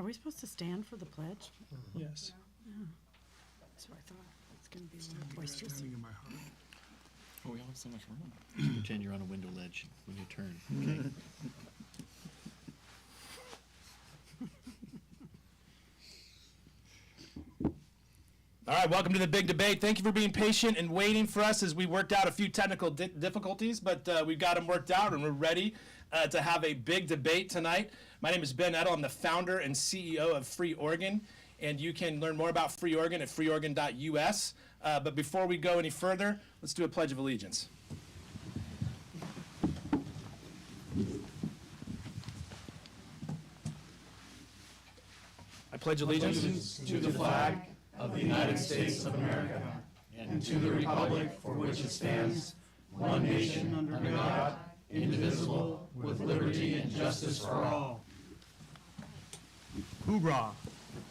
Are we supposed to stand for the pledge? Yes. That's what I thought. It's going to be a little boisterous. Standing in my heart. Oh, we all have so much room. Just pretend you're on a window ledge when you turn. Okay. All right, welcome to the big debate. Thank you for being patient and waiting for us as we worked out a few technical difficulties, but we've got them worked out and we're ready to have a big debate tonight. My name is Ben Edel. I'm the founder and CEO of Free Oregon, and you can learn more about Free Oregon at freeoregon.us. But before we go any further, let's do a Pledge of Allegiance. I pledge allegiance to the flag of the United States of America and to the republic for which it stands, one nation under God, indivisible, with liberty and justice for all. Hoorah!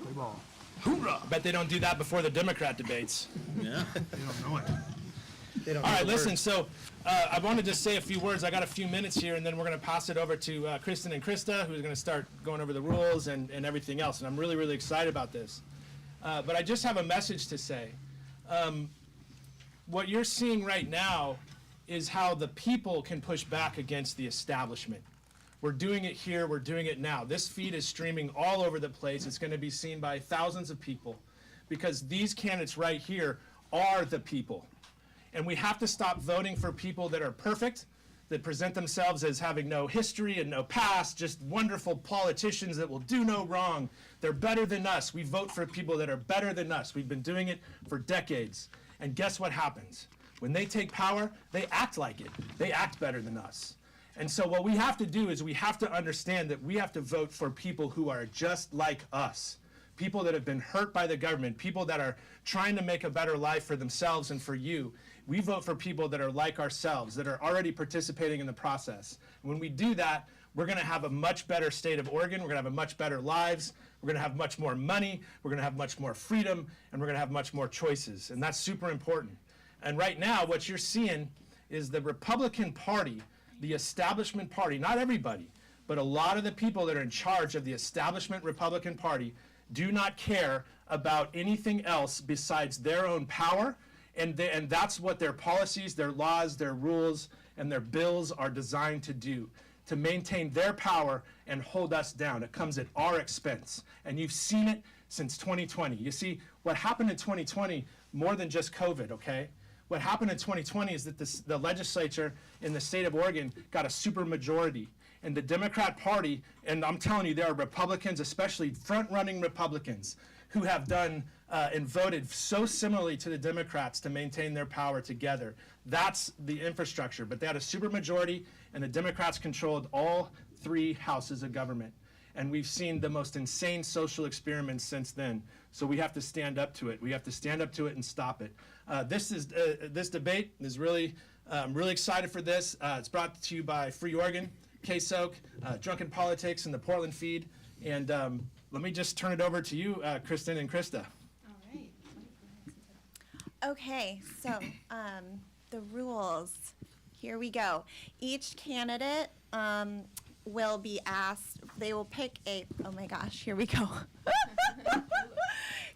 Play ball. Hoorah! Bet they don't do that before the Democrat debates. Yeah. They don't know it. All right, listen, so I wanted to say a few words. I got a few minutes here, and then we're going to pass it over to Kristin and Krista, who's going to start going over the rules and everything else. And I'm really, really excited about this. But I just have a message to say. What you're seeing right now is how the people can push back against the establishment. We're doing it here. We're doing it now. This feed is streaming all over the place. It's going to be seen by thousands of people because these candidates right here are the people. And we have to stop voting for people that are perfect, that present themselves as having no history and no past, just wonderful politicians that will do no wrong. They're better than us. We vote for people that are better than us. We've been doing it for decades. And guess what happens? When they take power, they act like it. They act better than us. And so what we have to do is we have to understand that we have to vote for people who are just like us. People that have been hurt by the government, people that are trying to make a better life for themselves and for you. We vote for people that are like ourselves, that are already participating in the process. When we do that, we're going to have a much better state of Oregon. We're going to have a much better lives. We're going to have much more money. We're going to have much more freedom, and we're going to have much more choices. And that's super important. And right now, what you're seeing is the Republican Party, the establishment party, not everybody, but a lot of the people that are in charge of the establishment Republican Party do not care about anything else besides their own power, and that's what their policies, their laws, their rules, and their bills are designed to do, to maintain their power and hold us down. It comes at our expense, and you've seen it since 2020. You see, what happened in 2020, more than just COVID, okay? What happened in 2020 is that the legislature in the state of Oregon got a super majority. And the Democrat Party, and I'm telling you, there are Republicans, especially front-running Republicans, who have done and voted so similarly to the Democrats to maintain their power together. That's the infrastructure. But they had a supermajority, and the Democrats controlled all three houses of government. And we've seen the most insane social experiments since then. So we have to stand up to it. We have to stand up to it and stop it. This debate is really, I'm really excited for this. It's brought to you by Free Oregon, KSoK, Drunken Politics, and the Portland Feed. And let me just turn it over to you, Kristin and Krista. All right. Okay, so the rules. Here we go. Each candidate will be asked, they will pick a, oh my gosh, here we go.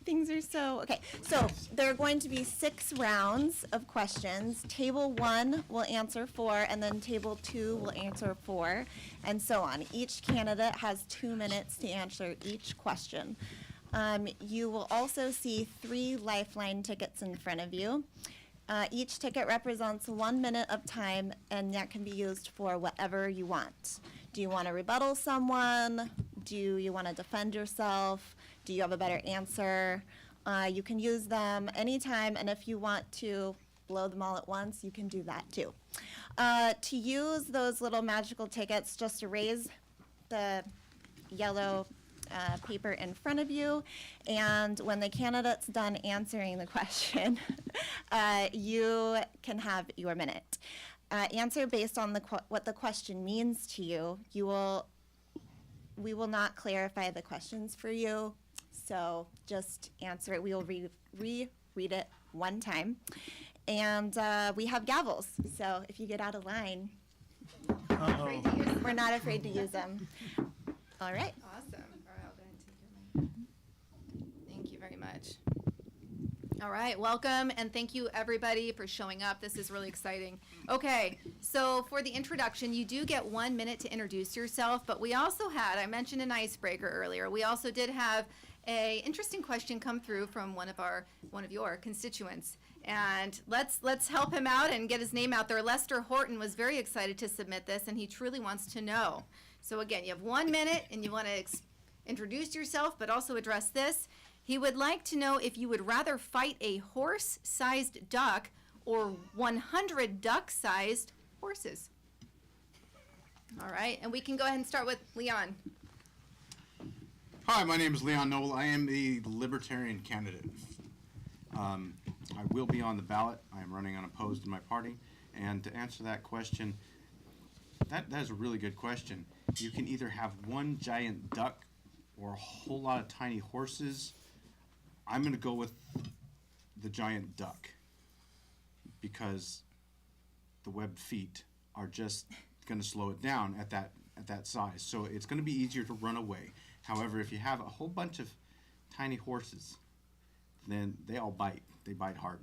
Things are so, okay. So there are going to be 6 rounds of questions. Table 1 will answer 4, and then table 2 will answer 4, and so on. Each candidate has 2 minutes to answer each question. You will also see 3 lifeline tickets in front of you. Each ticket represents 1 minute of time, and that can be used for whatever you want. Do you want to rebuttal someone? Do you want to defend yourself? Do you have a better answer? You can use them anytime, and if you want to blow them all at once, you can do that too. To use those little magical tickets, just erase the yellow paper in front of you, and when the candidate's done answering the question, you can have your minute. Answer based on what the question means to you. We will not clarify the questions for you, so just answer it. We will reread it 1 time, and we have gavels, so if you get out of line, we're not afraid to use them. All right. Awesome. All right, I'll go ahead and take your All right, welcome, and thank you everybody for showing up. This is really exciting. Okay, so for the introduction, you do get 1 minute to introduce yourself, but we also had, I mentioned an icebreaker earlier, we also did have a interesting question come through from one of your constituents. And let's help him out and get his name out there. Lester Horton was very excited to submit this, and he truly wants to know. So again, you have 1 minute, and you want to introduce yourself, but also address this. He would like to know if you would rather fight a horse-sized duck or 100 duck-sized horses. All right, and we can go ahead and start with Leon. Hi, my name is Leon Noel. I am a Libertarian candidate. I will be on the ballot. I am running unopposed in my party. And to answer that question, that is a really good question. You can either have one giant duck or a whole lot of tiny horses. I'm going to go with the giant duck because the webbed feet are just going to slow it down at that size. So it's going to be easier to run away. However, if you have a whole bunch of tiny horses, then they all bite. They bite hard.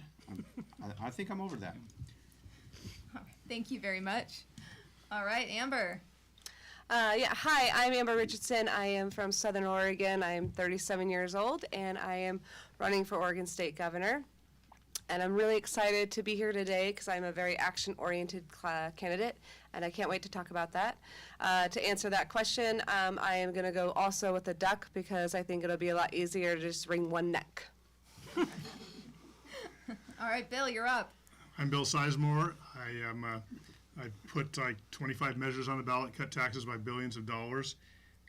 I think I'm over that. Thank you very much. All right, Amber. Hi, I'm Amber Richardson. I am from Southern Oregon. I am 37 years old, and I am running for Oregon State Governor. And I'm really excited to be here today because I'm a very action-oriented candidate, and I can't wait to talk about that. To answer that question, I am going to go also with the duck because I think it'll be a lot easier to just wring one neck. All right, Bill, you're up. I'm Bill Sizemore. I put like 25 measures on the ballot, cut taxes by billions of dollars.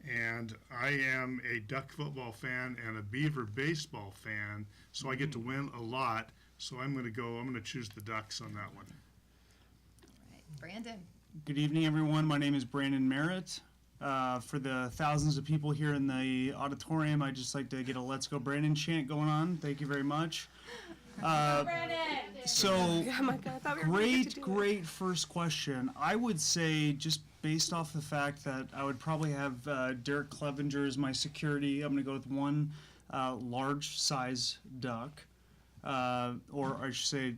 And I am a Duck football fan and a Beaver baseball fan, so I get to win a lot. So I'm going to choose the Ducks on that one. All right, Brandon. Good evening, everyone. My name is Brandon Merritt. For the thousands of people here in the auditorium, I'd just like to get a Let's Go Brandon chant going on. Thank you very much. So, Oh my God, I thought we were going to do it. great first question. I would say, just based off the fact that I would probably have Derek Clevenger as my security, I'm going to go with one large size duck, or I should say,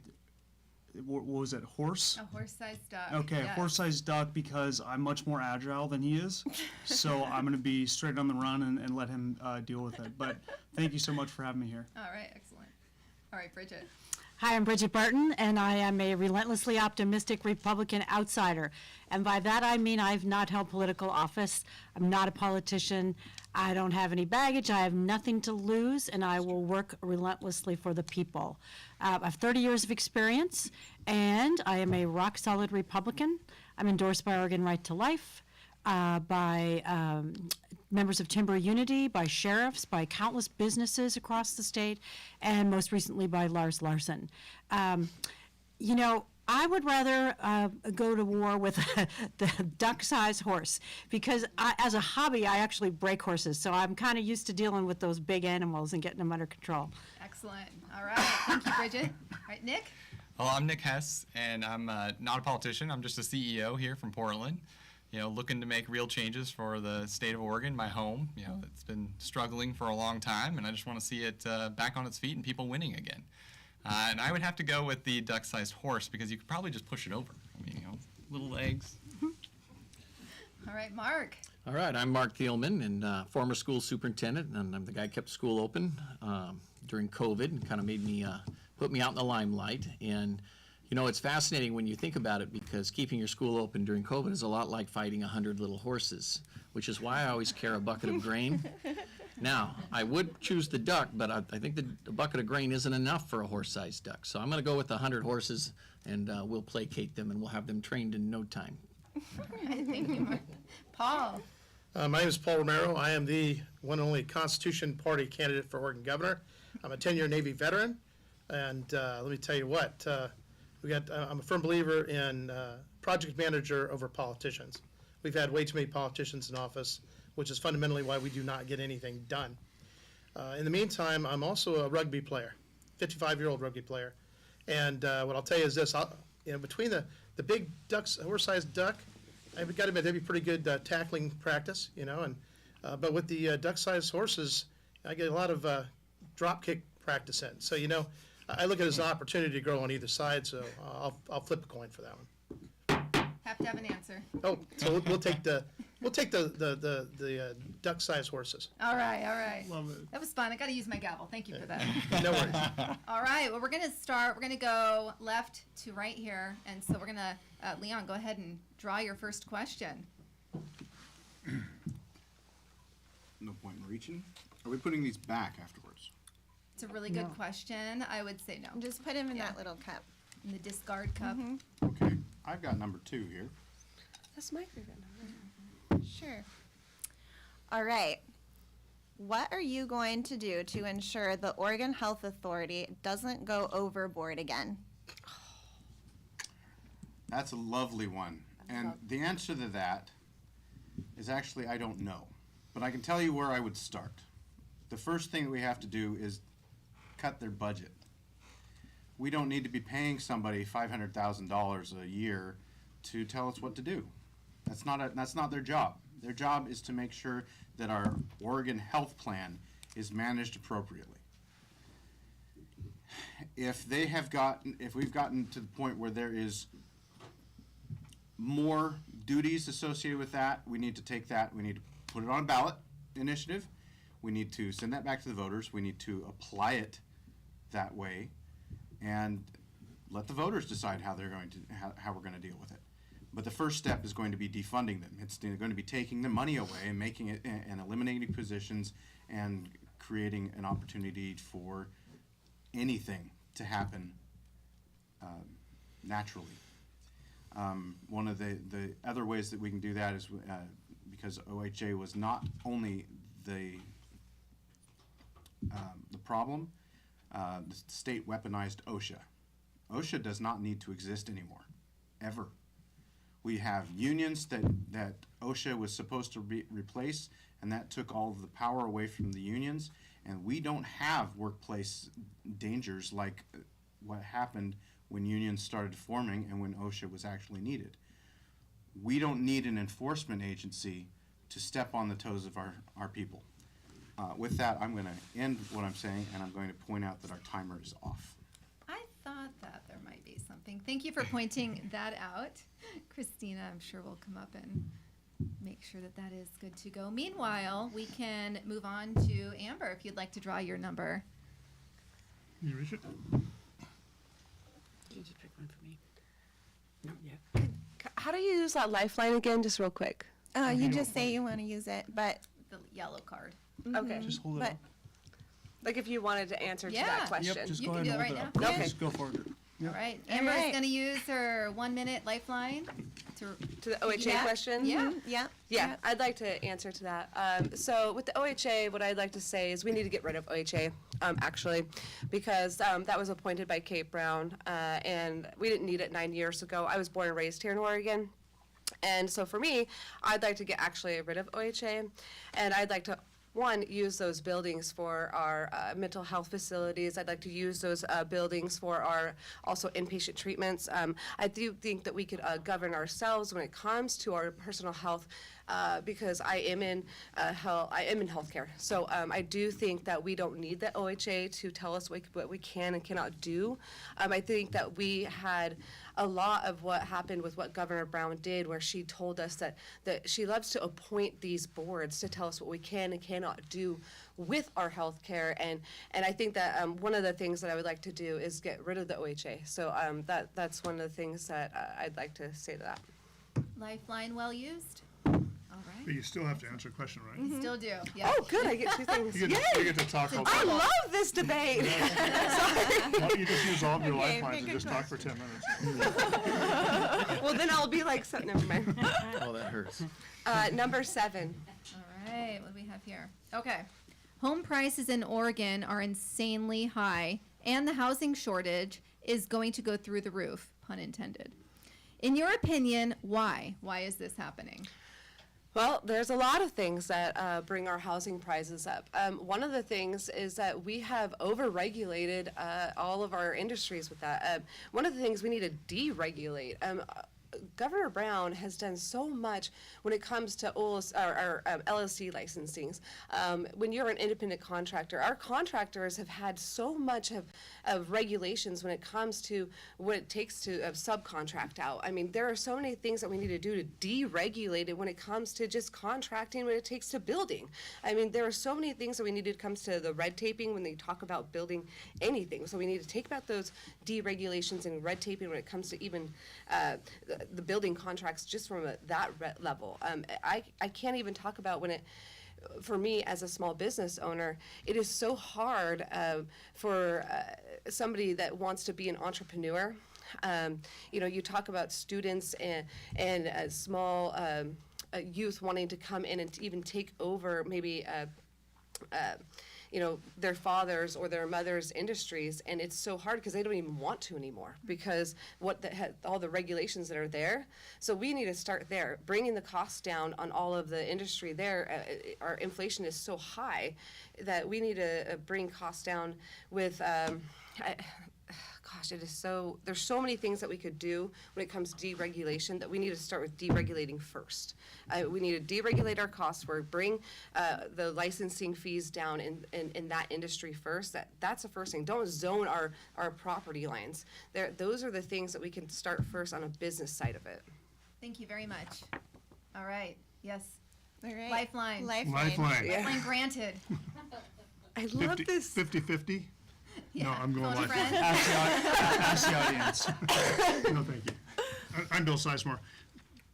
what was it, horse? A horse-sized duck. Okay, yes. horse-sized duck because I'm much more agile than he is. So I'm going to be straight on the run and let him deal with it. But thank you so much for having me here. All right, excellent. All right, Bridget. Hi, I'm Bridget Barton, and I am a relentlessly optimistic Republican outsider. And by that I mean I've not held political office. I'm not a politician. I don't have any baggage. I have nothing to lose, and I will work relentlessly for the people. I have 30 years of experience, and I am a rock-solid Republican. I'm endorsed by Oregon Right to Life, by members of Timber Unity, by sheriffs, by countless businesses across the state, and most recently by Lars Larson. You know, I would rather go to war with the duck-sized horse because as a hobby, I actually break horses, so I'm kind of used to dealing with those big animals and getting them under control. Excellent. All right. Thank you, Bridget. All right, Nick. Well, I'm Nick Hess, and I'm not a politician. I'm just a CEO here from Portland, you know, looking to make real changes for the state of Oregon, my home. You know, it's been struggling for a long time, and I just want to see it back on its feet and people winning again. And I would have to go with the duck-sized horse because you could probably just push it over. I mean, you know, little legs. All right, Mark. All right, I'm Mark Thielman, and former school superintendent, and I'm the guy who kept school open during COVID and kind of made me, put me out in the limelight. And, you know, it's fascinating when you think about it because keeping your school open during COVID is a lot like fighting 100 little horses, which is why I always carry a bucket of grain. Now, I would choose the duck, but I think the bucket of grain isn't enough for a horse-sized duck. So I'm going to go with the 100 horses, and we'll placate them, and we'll have them trained in no time. Thank you, Mark. Paul. My name is Paul Romero. I am the one and only Constitution Party candidate for Oregon Governor. I'm a 10-year Navy veteran, and let me tell you what, I'm a firm believer in project manager over politicians. We've had way too many politicians in office, which is fundamentally why we do not get anything done. In the meantime, I'm also a rugby player, 55-year-old rugby player. And what I'll tell you is this, between the big ducks, horse-sized duck, I've got to admit, that'd be pretty good tackling practice, you know, but with the duck-sized horses, I get a lot of drop kick practice in. So, you know, I look at it as an opportunity to grow on either side, so I'll flip a coin for that one. Have to have an answer. Oh, so we'll take the duck-sized horses. All right, all right. Love it. That was fun. I got to use my gavel. Thank you for that. No worries. All right, well, we're going to start. We're going to go left to right here. And so we're going to, Leon, go ahead and draw your first question. No point in reaching. Are we putting these back afterwards? It's a really good question. I would say no. Just put him in Yeah. that little cup. In the discard cup. Okay, I've got number 2 here. That's my favorite number. Sure. All right. What are you going to do to ensure the Oregon Health Authority doesn't go overboard again? That's a lovely one. And the answer to that is actually I don't know. But I can tell you where I would start. The first thing that we have to do is cut their budget. We don't need to be paying somebody $500,000 a year to tell us what to do. That's not their job. Their job is to make sure that our Oregon health plan is managed appropriately. If we've gotten to the point where there is more duties associated with that, we need to take that, we need to put it on a ballot initiative. We need to send that back to the voters. We need to apply it that way and let the voters decide how we're going to deal with it. But the first step is going to be defunding them. It's going to be taking the money away and making it and eliminating positions and creating an opportunity for anything to happen naturally. One of the other ways that we can do that is because OHA was not only the problem, the state weaponized OSHA. OSHA does not need to exist anymore, ever. We have unions that OSHA was supposed to replace, and that took all of the power away from the unions, and we don't have workplace dangers like what happened when unions started forming and when OSHA was actually needed. We don't need an enforcement agency to step on the toes of our people. With that, I'm going to end what I'm saying, and I'm going to point out that our timer is off. I thought that there might be something. Thank you for pointing that out. Christina, I'm sure will come up and make sure that that is good to go. Meanwhile, we can move on to Amber if you'd like to draw your number. Can you reach it? You just pick one for me. No, yeah. How do you use that lifeline again, just real quick? You just say you want to use it, but The yellow card. Okay. Just hold it But- up. Like if you wanted to answer to Yeah. that Yep, question. Yep, just You go can ahead do and it hold right it up. now. Okay. Just go for it. All right. All Amber's right. going to use her 1 minute lifeline to. To the OHA Yeah. question? Yeah. yeah. Yeah, I'd like to answer to that. So with the OHA, what I'd like to say is we need to get rid of OHA, actually, because that was appointed by Kate Brown, and we didn't need it 9 years ago. I was born and raised here in Oregon. And so for me, I'd like to get actually rid of OHA, and I'd like to use those buildings for our mental health facilities. I'd like to use those buildings for our also inpatient treatments. I do think that we could govern ourselves when it comes to our personal health because I am in healthcare. So I do think that we don't need the OHA to tell us what we can and cannot do. I think that we had a lot of what happened with what Governor Brown did, where she told us that she loves to appoint these boards to tell us what we can and cannot do with our health care. And I think that one of the things that I would like to do is get rid of the OHA. So that's one of the things that I'd like to say to that. Lifeline well used. All But right. you still have to answer a question, right? Still do. Yeah. Oh, good, I get two things. You get to talk all I day long. love this debate. Why don't you just use all of your Okay, lifelines and good just talk for 10 minutes? Well, then I'll be like, so, never mind. Oh, that hurts. Number 7. All right. What do we have here? Okay. Home prices in Oregon are insanely high, and the housing shortage is going to go through the roof, pun intended. In your opinion, why? Why is this happening? Well, there's a lot of things that bring our housing prices up. One of the things is that we have overregulated all of our industries with that. One of the things we need to deregulate. Governor Brown has done so much when it comes to LLC licensings. When you're an independent contractor, our contractors have had so much of regulations when it comes to what it takes to subcontract out. I mean, there are so many things that we need to do to deregulate it when it comes to just contracting, when it takes to building. I mean, there are so many things that we need to comes to the red taping when they talk about building anything. So we need to take about those deregulations and red taping when it comes to even the building contracts just from that level. I can't even talk about when it, for me as a small business owner, it is so hard for somebody that wants to be an entrepreneur. You know, you talk about students and small youth wanting to come in and even take over maybe you know, their father's or their mother's industries, and it's so hard because they don't even want to anymore because all the regulations that are there. So we need to start there, bringing the costs down on all of the industry there. Our inflation is so high that we need to bring costs down with, gosh, it is so, there's so many things that we could do when it comes to deregulation that we need to start with deregulating first. We need to deregulate our costs, bring the licensing fees down in that industry first. That's the first thing. Don't zone our property lines. Those are the things that we can start first on a business side of it. Thank you very much. All right, yes. All right. Lifeline. Lifeline. Lifeline granted. I love this. 50-50? No, Yeah. I'm going Phone a lifeline. friend. Ask the audience. No, thank you. I'm Bill Sizemore.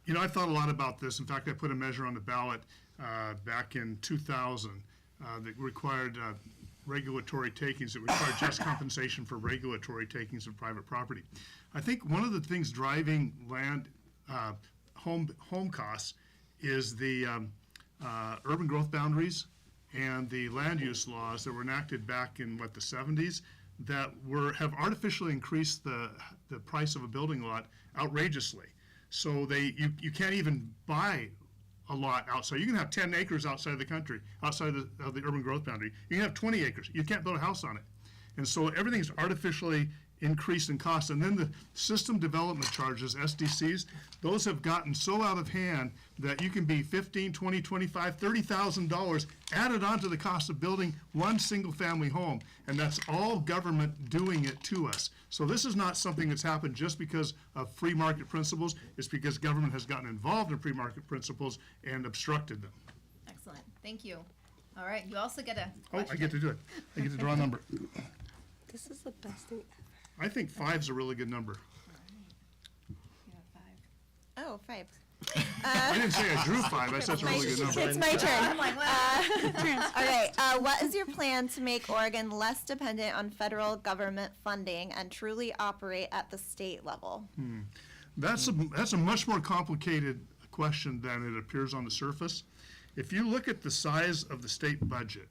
You know, I thought a lot about this. In fact, I put a measure on the ballot back in 2000 that required regulatory takings, that required just compensation for regulatory takings of private property. I think one of the things driving land home costs is the urban growth boundaries and the land use laws that were enacted back in, the 70s, that have artificially increased the price of a building lot outrageously. So you can't even buy a lot outside. You can have 10 acres outside of the country, outside of the urban growth boundary. You can have 20 acres. You can't build a house on it. And so everything's artificially increased in cost. And then the system development charges, SDCs, those have gotten so out of hand that you can be $15,000, $20,000, $25,000, $30,000 added onto the cost of building one single family home. And that's all government doing it to us. So this is not something that's happened just because of free market principles. It's because government has gotten involved in free market principles and obstructed them. Excellent. Thank you. All right, you also get a Oh, question. I get to do it. I get to draw a number. This is the best thing ever. I think 5's a really good number. You have 5. Oh, 5. I didn't say I drew 5, I said it's a really good number. It's my turn. I'm like, wow. All right. What is your plan to make Oregon less dependent on federal government funding and truly operate at the state level? That's a much more complicated question than it appears on the surface. If you look at the size of the state budget,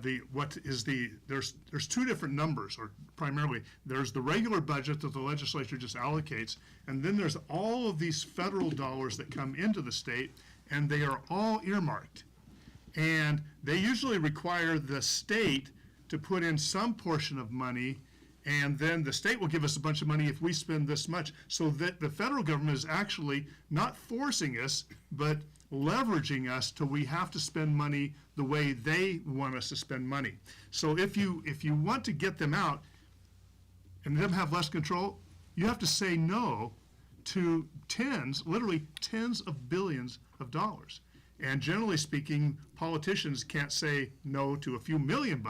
there's two different numbers, or primarily there's the regular budget that the legislature just allocates, and then there's all of these federal dollars that come into the state, and they are all earmarked. And they usually require the state to put in some portion of money, and then the state will give us a bunch of money if we spend this much. So that the federal government is actually not forcing us, but leveraging us till we have to spend money the way they want us to spend money. So if you want to get them out and them have less control, you have to say no to literally tens of billions of dollars. And generally speaking, politicians can't say no to a few $1 million,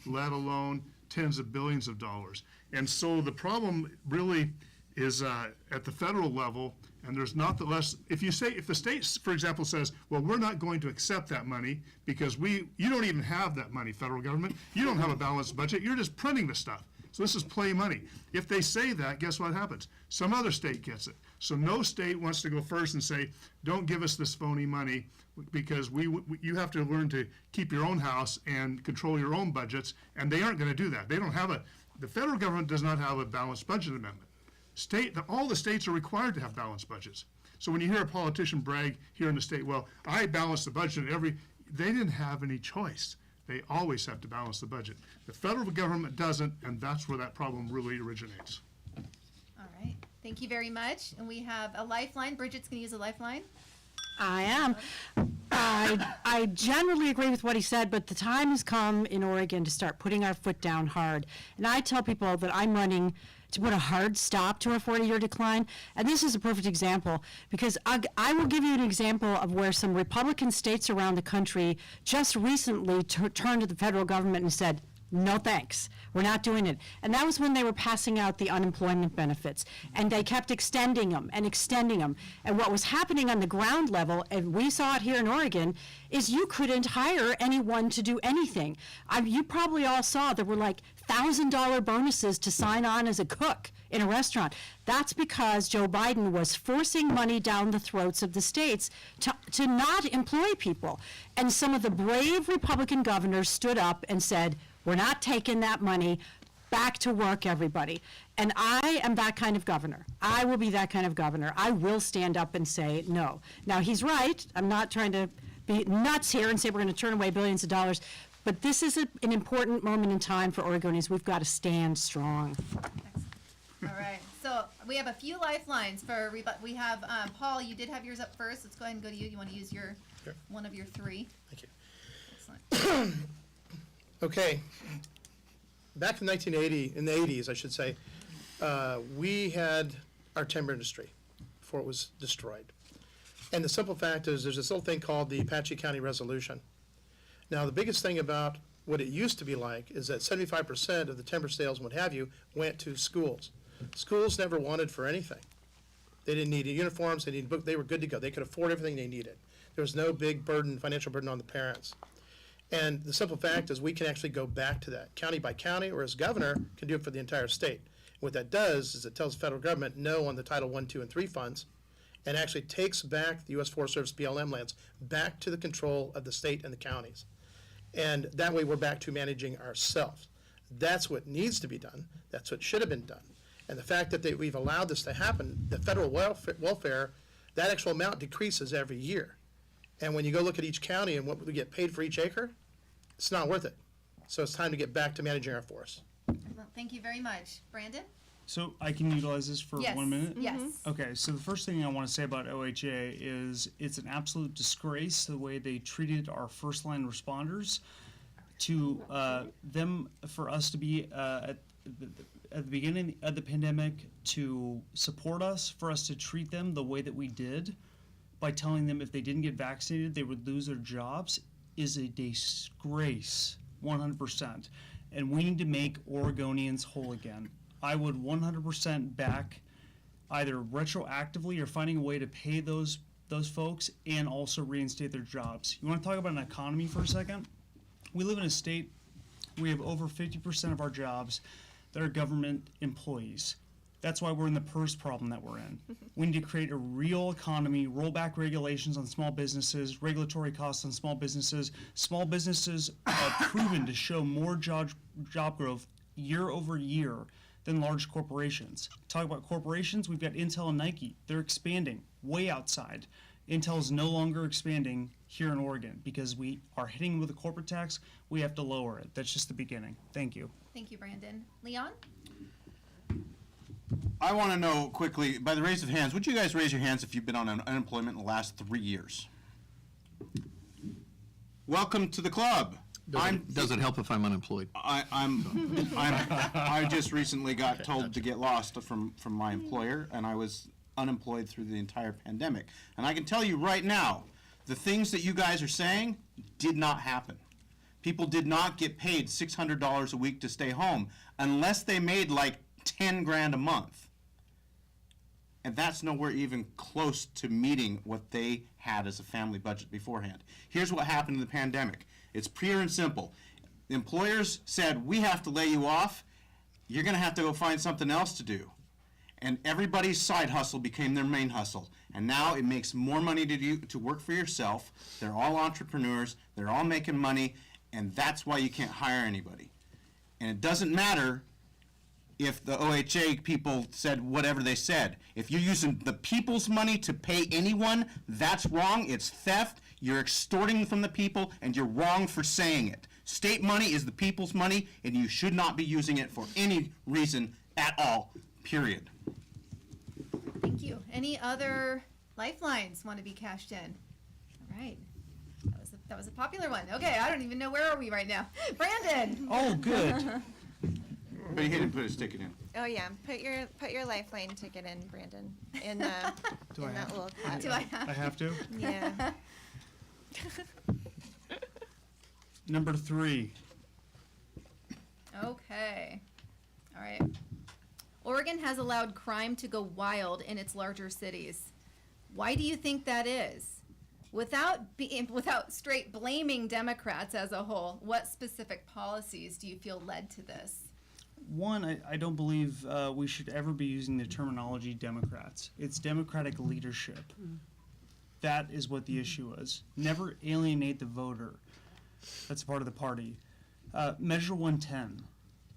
let alone tens of billions of dollars. And so the problem really is at the federal level, and there's not the less, if the state, for example, says, well, we're not going to accept that money because you don't even have that money, federal government. You don't have a balanced budget. You're just printing the stuff. So this is play money. If they say that, guess what happens? Some other state gets it. So no state wants to go first and say, don't give us this phony money because you have to learn to keep your own house and control your own budgets, and they aren't going to do that. They don't have the federal government does not have a balanced budget amendment. All the states are required to have balanced budgets. So when you hear a politician brag here in the state, well, I balance the budget they didn't have any choice. They always have to balance the budget. The federal government doesn't, and that's where that problem really originates. All right. Thank you very much. And we have a lifeline. Bridget's going to use a lifeline. I am. I generally agree with what he said, but the time has come in Oregon to start putting our foot down hard. And I tell people that I'm running to put a hard stop to our 40-year decline. And this is a perfect example, because I will give you an example of where some Republican states around the country just recently turned to the federal government and said, no thanks, we're not doing it. And that was when they were passing out the unemployment benefits. And they kept extending them and extending them. And what was happening on the ground level, and we saw it here in Oregon, is you couldn't hire anyone to do anything. You probably all saw there were like $1,000 bonuses to sign on as a cook in a restaurant. That's because Joe Biden was forcing money down the throats of the states to not employ people. And some of the brave Republican governors stood up and said, we're not taking that money. Back to work, everybody. And I am that kind of governor. I will be that kind of governor. I will stand up and say no. Now, he's right. I'm not trying to be nuts here and say we're going to turn away billions of dollars. But this is an important moment in time for Oregonians. We've got to stand strong. All right. So we have a few lifelines for we have Paul. You did have yours up first. Let's go ahead and go to you. You want to use your one of your three? Thank you. Excellent. Okay, back in 1980, in the 80s, I should say, we had our timber industry before it was destroyed. And the simple fact is there's this little thing called the Apache County Resolution. Now, the biggest thing about what it used to be like is that 75% of the timber sales and what have you went to schools. Schools never wanted for anything. They didn't need uniforms, they needed book, they were good to go. They could afford everything they needed. There was no big burden, financial burden on the parents. And the simple fact is we can actually go back to that, county by county, or as governor, can do it for the entire state. What that does is it tells the federal government no on the Title I, II, and III funds, and actually takes back the U.S. Forest Service BLM lands back to the control of the state and the counties. And that way we're back to managing ourselves. That's what needs to be done. That's what should have been done. And the fact that we've allowed this to happen, the federal welfare, that actual amount decreases every year. And when you go look at each county and what we get paid for each acre, it's not worth it. So it's time to get back to managing our forests. Well, thank you very much. Brandon? So I can utilize this for Yes. 1 minute? Yes. Okay, so the first thing I want to say about OHA is it's an absolute disgrace the way they treated our first line responders. To for us to be at the beginning of the pandemic to support us, for us to treat them the way that we did by telling them if they didn't get vaccinated they would lose their jobs is a disgrace, 100%. And we need to make Oregonians whole again. I would 100% back either retroactively or finding a way to pay those folks and also reinstate their jobs. You want to talk about an economy for a second? We live in a state, we have over 50% of our jobs that are government employees. That's why we're in the purse problem that we're in. We need to create a real economy, roll back regulations on small businesses, regulatory costs on small businesses. Small businesses are proven to show more job growth year over year than large corporations. Talk about corporations, we've got Intel and Nike. They're expanding way outside. Intel is no longer expanding here in Oregon because we are hitting with a corporate tax. We have to lower it. That's just the beginning. Thank you. Thank you, Brandon. Leon? I want to know quickly, by the raise of hands, would you guys raise your hands if you've been on unemployment in the last 3 years? Welcome to the club. Does it help if I'm unemployed? I just recently got told to get lost from my employer, and I was unemployed through the entire pandemic. And I can tell you right now, the things that you guys are saying did not happen. People did not get paid $600 a week to stay home unless they made like 10 grand a month. And that's nowhere even close to meeting what they had as a family budget beforehand. Here's what happened in the pandemic. It's pure and simple. The employers said, we have to lay you off. You're going to have to go find something else to do. And everybody's side hustle became their main hustle. And now it makes more money to work for yourself. They're all entrepreneurs. They're all making money. And that's why you can't hire anybody. And it doesn't matter if the OHA people said whatever they said. If you're using the people's money to pay anyone, that's wrong. It's theft. You're extorting from the people, and you're wrong for saying it. State money is the people's money, and you should not be using it for any reason at all, period. Any other lifelines want to be cashed in? All right. That was a popular one. Okay, I don't even know where are we right now. Brandon. Oh, good. But he didn't put his ticket in. Oh yeah, put your lifeline ticket in, Brandon. In Do I that have? little Do I I have to. yeah. Number 3. Okay. All right. Oregon has allowed crime to go wild in its larger cities. Why do you think that is? Without straight blaming Democrats as a whole, what specific policies do you feel led to this? One, I don't believe we should ever be using the terminology Democrats. It's Democratic leadership. That is what the issue is. Never alienate the voter. That's part of the party. Measure 110.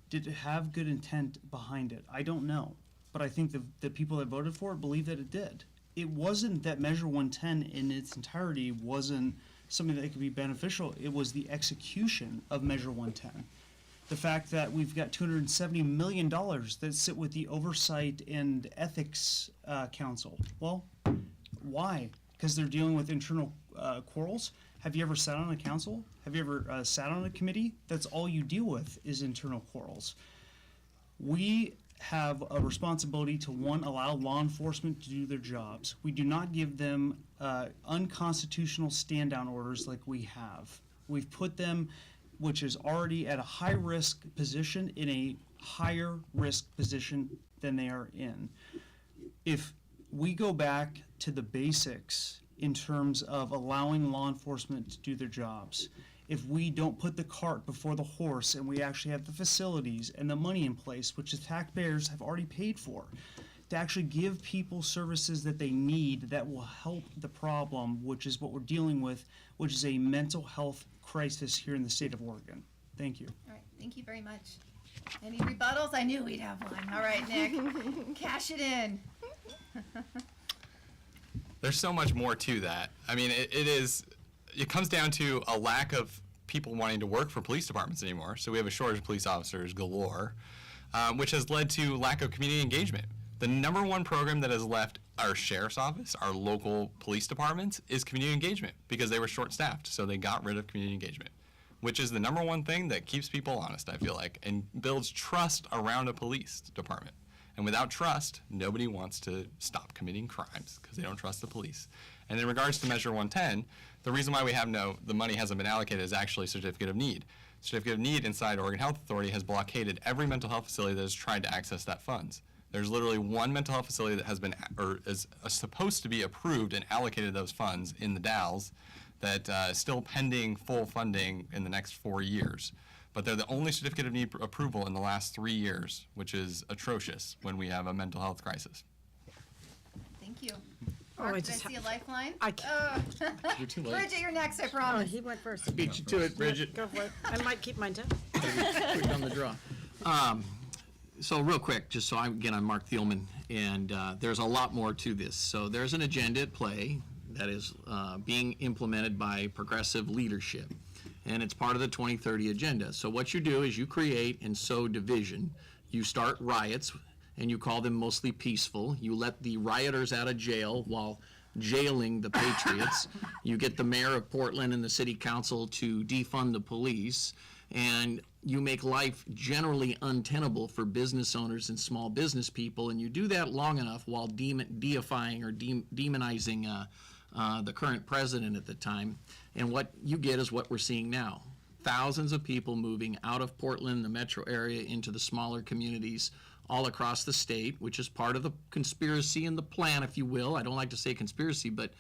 Did it have good intent behind it? I don't know. But I think the people that voted for it believe that it did. It wasn't that Measure 110 in its entirety wasn't something that could be beneficial. It was the execution of Measure 110. The fact that we've got $270 million that sit with the Oversight and Ethics Council. Well, why? Because they're dealing with internal quarrels? Have you ever sat on a council? Have you ever sat on a committee? That's all you deal with is internal quarrels. We have a responsibility to, one, allow law enforcement to do their jobs. We do not give them unconstitutional stand-down orders like we have. We've put them, which is already at a high-risk position, in a higher risk position than they are in. If we go back to the basics in terms of allowing law enforcement to do their jobs, if we don't put the cart before the horse and we actually have the facilities and the money in place, which the taxpayers have already paid for, to actually give people services that they need that will help the problem, which is what we're dealing with, which is a mental health crisis here in the state of Oregon. Thank you. All right, thank you very much. Any rebuttals? I knew we'd have one. All right, Nick, cash it in. There's so much more to that. I mean, it comes down to a lack of people wanting to work for police departments anymore. So we have a shortage of police officers galore, which has led to lack of community engagement. The number one program that has left our sheriff's office, our local police departments, is community engagement because they were short-staffed. So they got rid of community engagement, which is the number one thing that keeps people honest, I feel like, and builds trust around a police department. And without trust, nobody wants to stop committing crimes because they don't trust the police. And in regards to Measure 110, the reason why the money hasn't been allocated is actually Certificate of Need. Certificate of Need inside Oregon Health Authority has blockaded every mental health facility that has tried to access that funds. There's literally one mental health facility that has been, or is supposed to be approved and allocated those funds in the Dalles that is still pending full funding in the next 4 years. But they're the only Certificate of Need approval in the last 3 years, which is atrocious when we have a mental health crisis. Thank you. Oh, Mark, I did I just see a lifeline? I can't. You're too late. Bridget, you're next, I Oh, promise. he went first. Beat you to it, Bridget. Go for it. I might keep mine too. Quick on the draw. So real quick, just so I'm Mark Thielman, and there's a lot more to this. So there's an agenda at play that is being implemented by progressive leadership, and it's part of the 2030 agenda. So what you do is you create and sow division. You start riots, and you call them mostly peaceful. You let the rioters out of jail while jailing the patriots. You get the mayor of Portland and the city council to defund the police, and you make life generally untenable for business owners and small business people, and you do that long enough while deifying or demonizing the current president at the time. And what you get is what we're seeing now. Thousands of people moving out of Portland, the metro area, into the smaller communities all across the state, which is part of the conspiracy and the plan, if you will. I don't like to say conspiracy, but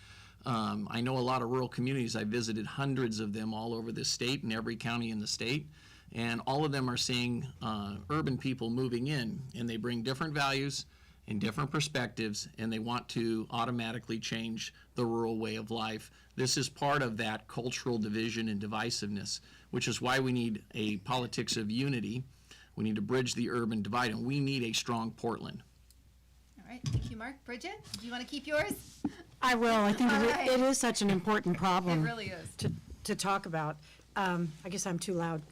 I know a lot of rural communities. I visited hundreds of them all over this state and every county in the state. And all of them are seeing urban people moving in, and they bring different values and different perspectives, and they want to automatically change the rural way of life. This is part of that cultural division and divisiveness, which is why we need a politics of unity. We need to bridge the urban divide, and we need a strong Portland. All right, thank you, Mark. Bridget, do you want to keep yours? I will. I think All right. it is such an important problem. It really is. To talk about. I guess I'm too loud.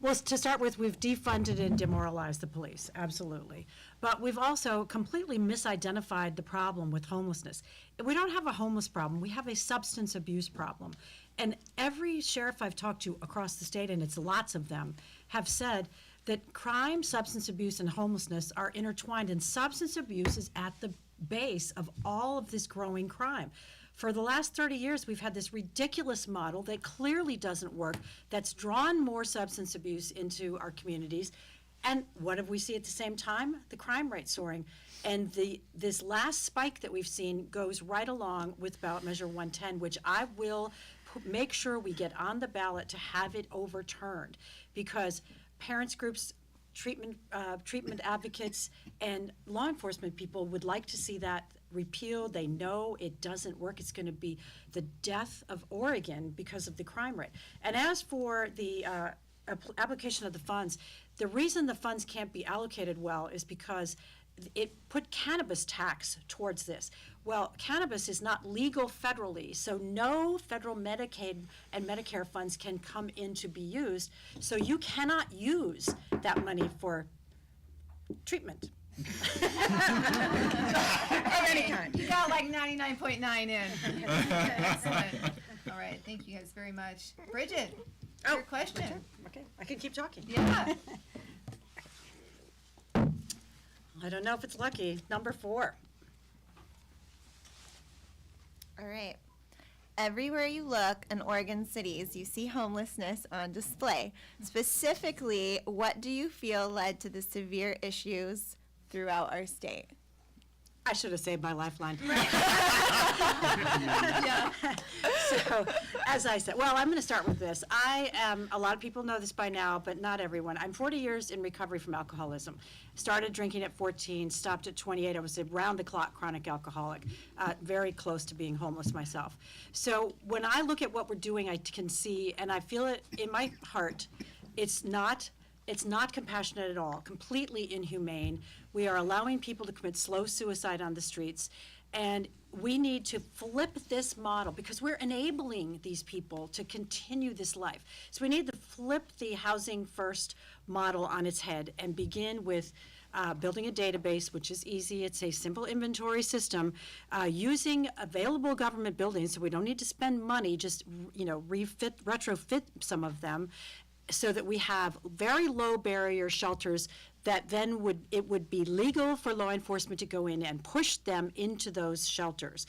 Well, to start with, we've defunded and demoralized the police, absolutely. But we've also completely misidentified the problem with homelessness. We don't have a homeless problem, we have a substance abuse problem. And every sheriff I've talked to across the state, and it's lots of them, have said that crime, substance abuse, and homelessness are intertwined, and substance abuse is at the base of all of this growing crime. For the last 30 years, we've had this ridiculous model that clearly doesn't work, that's drawn more substance abuse into our communities. And what have we seen at the same time? The crime rate soaring. And this last spike that we've seen goes right along with ballot measure 110, which I will make sure we get on the ballot to have it overturned. Because parents groups, treatment advocates, and law enforcement people would like to see that repealed. They know it doesn't work. It's going to be the death of Oregon because of the crime rate. And as for the application of the funds, the reason the funds can't be allocated well is because it put cannabis tax towards this. Well, cannabis is not legal federally, so no federal Medicaid and Medicare funds can come in to be used. So you cannot use that money for treatment. You got like 99.9 in. Excellent. All right, thank you guys very much. Bridget, your question. Okay, I can keep talking. Yeah. I don't know if it's lucky. Number 4. All right. Everywhere you look in Oregon cities, you see homelessness on display. Specifically, what do you feel led to the severe issues throughout our state? I should have saved my lifeline. Yeah. So, as I said, well, I'm going to start with this. A lot of people know this by now, but not everyone. I'm 40 years in recovery from alcoholism. Started drinking at 14, stopped at 28. I was a round-the-clock chronic alcoholic, very close to being homeless myself. So when I look at what we're doing, I can see, and I feel it in my heart, it's not compassionate at all, completely inhumane. We are allowing people to commit slow suicide on the streets, and we need to flip this model because we're enabling these people to continue this life. So we need to flip the housing first model on its head and begin with building a database, which is easy. It's a simple inventory system, using available government buildings, so we don't need to spend money, just retrofit some of them, so that we have very low barrier shelters that then would be legal for law enforcement to go in and push them into those shelters.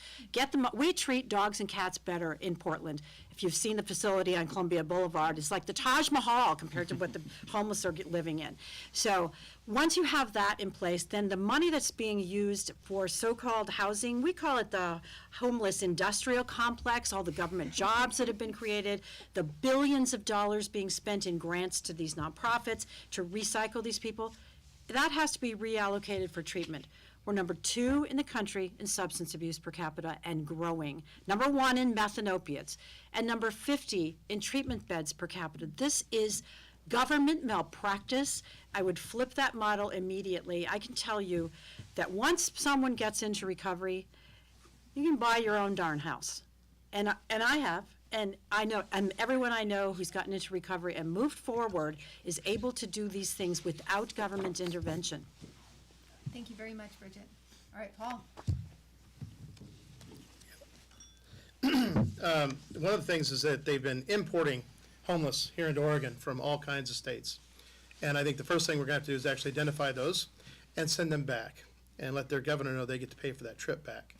We treat dogs and cats better in Portland. If you've seen the facility on Columbia Boulevard, it's like the Taj Mahal compared to what the homeless are living in. So once you have that in place, then the money that's being used for so-called housing, we call it the homeless industrial complex, all the government jobs that have been created, the billions of dollars being spent in grants to these nonprofits to recycle these people, that has to be reallocated for treatment. We're number 2 in the country in substance abuse per capita and growing. Number 1 in meth and opiates. And number 50 in treatment beds per capita. This is government malpractice. I would flip that model immediately. I can tell you that once someone gets into recovery, you can buy your own darn house. And I have. And I know, and everyone I know who's gotten into recovery and moved forward is able to do these things without government intervention. Thank you very much, Bridget. All right, Paul. One of the things is that they've been importing homeless here into Oregon from all kinds of states. And I think the first thing we're going to have to do is actually identify those and send them back and let their governor know they get to pay for that trip back.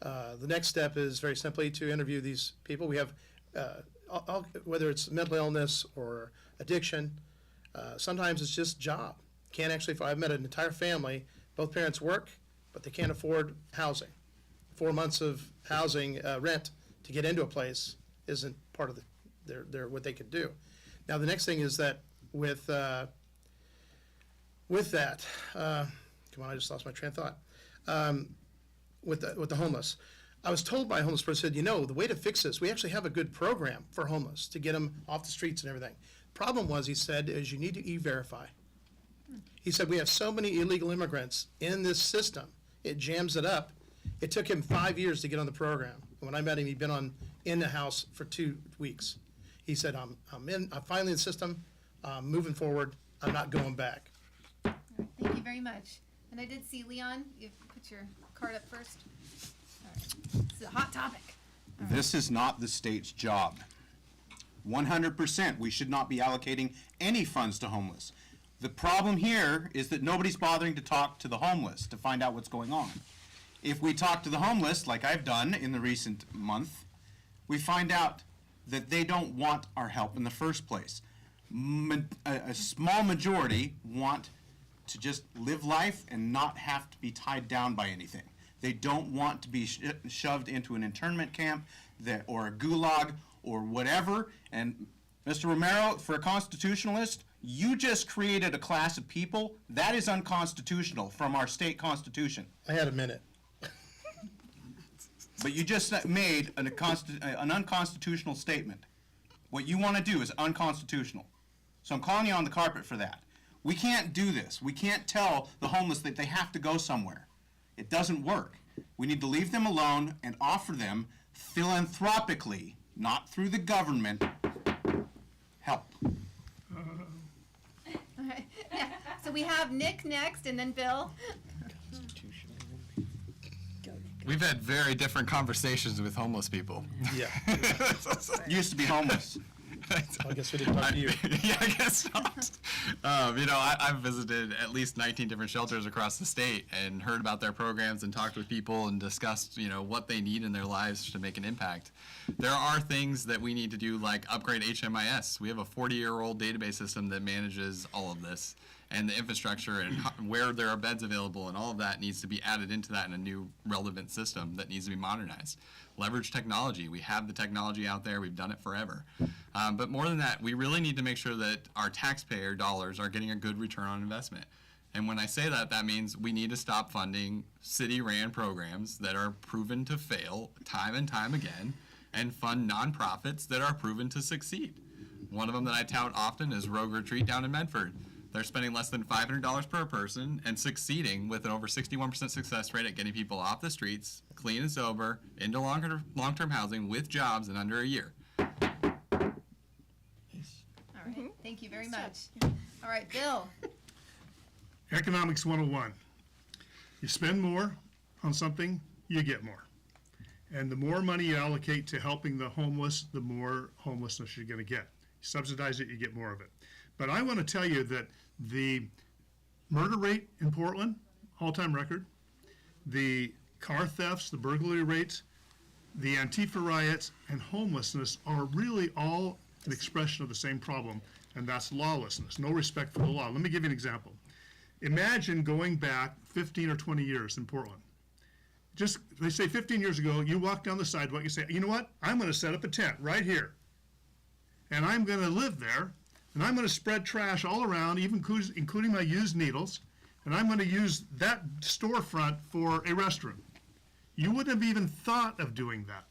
The next step is very simply to interview these people. We have, whether it's mental illness or addiction, sometimes it's just job. Can't actually, I've met an entire family, both parents work, but they can't afford housing. 4 months of housing rent to get into a place isn't part of their what they could do. Now the next thing is that with that, come on, I just lost my train of thought. With the homeless, I was told by a homeless person, said, the way to fix this, we actually have a good program for homeless to get them off the streets and everything. Problem was, he said, is you need to e-verify. He said, we have so many illegal immigrants in this system, it jams it up. It took him 5 years to get on the program. And when I met him, he'd been in the house for 2 weeks. He said, I'm finally in the system. moving forward, I'm not going back. All right, thank you very much. And I did see Leon, you put your card up first. All right. This is a hot topic. This is not the state's job. 100%, we should not be allocating any funds to homeless. The problem here is that nobody's bothering to talk to the homeless to find out what's going on. If we talk to the homeless, like I've done in the recent month, we find out that they don't want our help in the first place. A small majority want to just live life and not have to be tied down by anything. They don't want to be shoved into an internment camp or a gulag or whatever. And Mr. Romero, for a constitutionalist, you just created a class of people that is unconstitutional from our state constitution. I had a minute. But you just made an unconstitutional statement. What you want to do is unconstitutional. So I'm calling you on the carpet for that. We can't do this. We can't tell the homeless that they have to go somewhere. It doesn't work. We need to leave them alone and offer them philanthropically, not through the government, help. All right. Yeah. So we have Nick next and then Bill. We've had very different conversations with homeless people. Yeah. Used to be homeless. I guess we didn't talk to you. Yeah, I guess not. I've visited at least 19 different shelters across the state and heard about their programs and talked with people and discussed, what they need in their lives to make an impact. There are things that we need to do, like upgrade HMIS. We have a 40-year-old database system that manages all of this, and the infrastructure and where there are beds available and all of that needs to be added into that in a new relevant system that needs to be modernized. Leverage technology. We have the technology out there. We've done it forever. But more than that, we really need to make sure that our taxpayer dollars are getting a good return on investment. And when I say that, that means we need to stop funding city-ran programs that are proven to fail time and time again and fund nonprofits that are proven to succeed. One of them that I tout often is Rogue Retreat down in Medford. They're spending less than $500 per person and succeeding with an over 61% success rate at getting people off the streets, clean and sober, into long-term housing with jobs in under a year. All right. Thank you very much. All right, Bill. Economics 101. You spend more on something, you get more. And the more money you allocate to helping the homeless, the more homelessness you're going to get. You subsidize it, you get more of it. But I want to tell you that the murder rate in Portland, all-time record, the car thefts, the burglary rates, the Antifa riots, and homelessness are really all an expression of the same problem, and that's lawlessness, no respect for the law. Let me give you an example. Imagine going back 15 or 20 years in Portland. Just, they say 15 years ago, you walk down the sidewalk, you say, you know what, I'm going to set up a tent right here, and I'm going to live there, and I'm going to spread trash all around, even including my used needles, and I'm going to use that storefront for a restroom. You wouldn't have even thought of doing that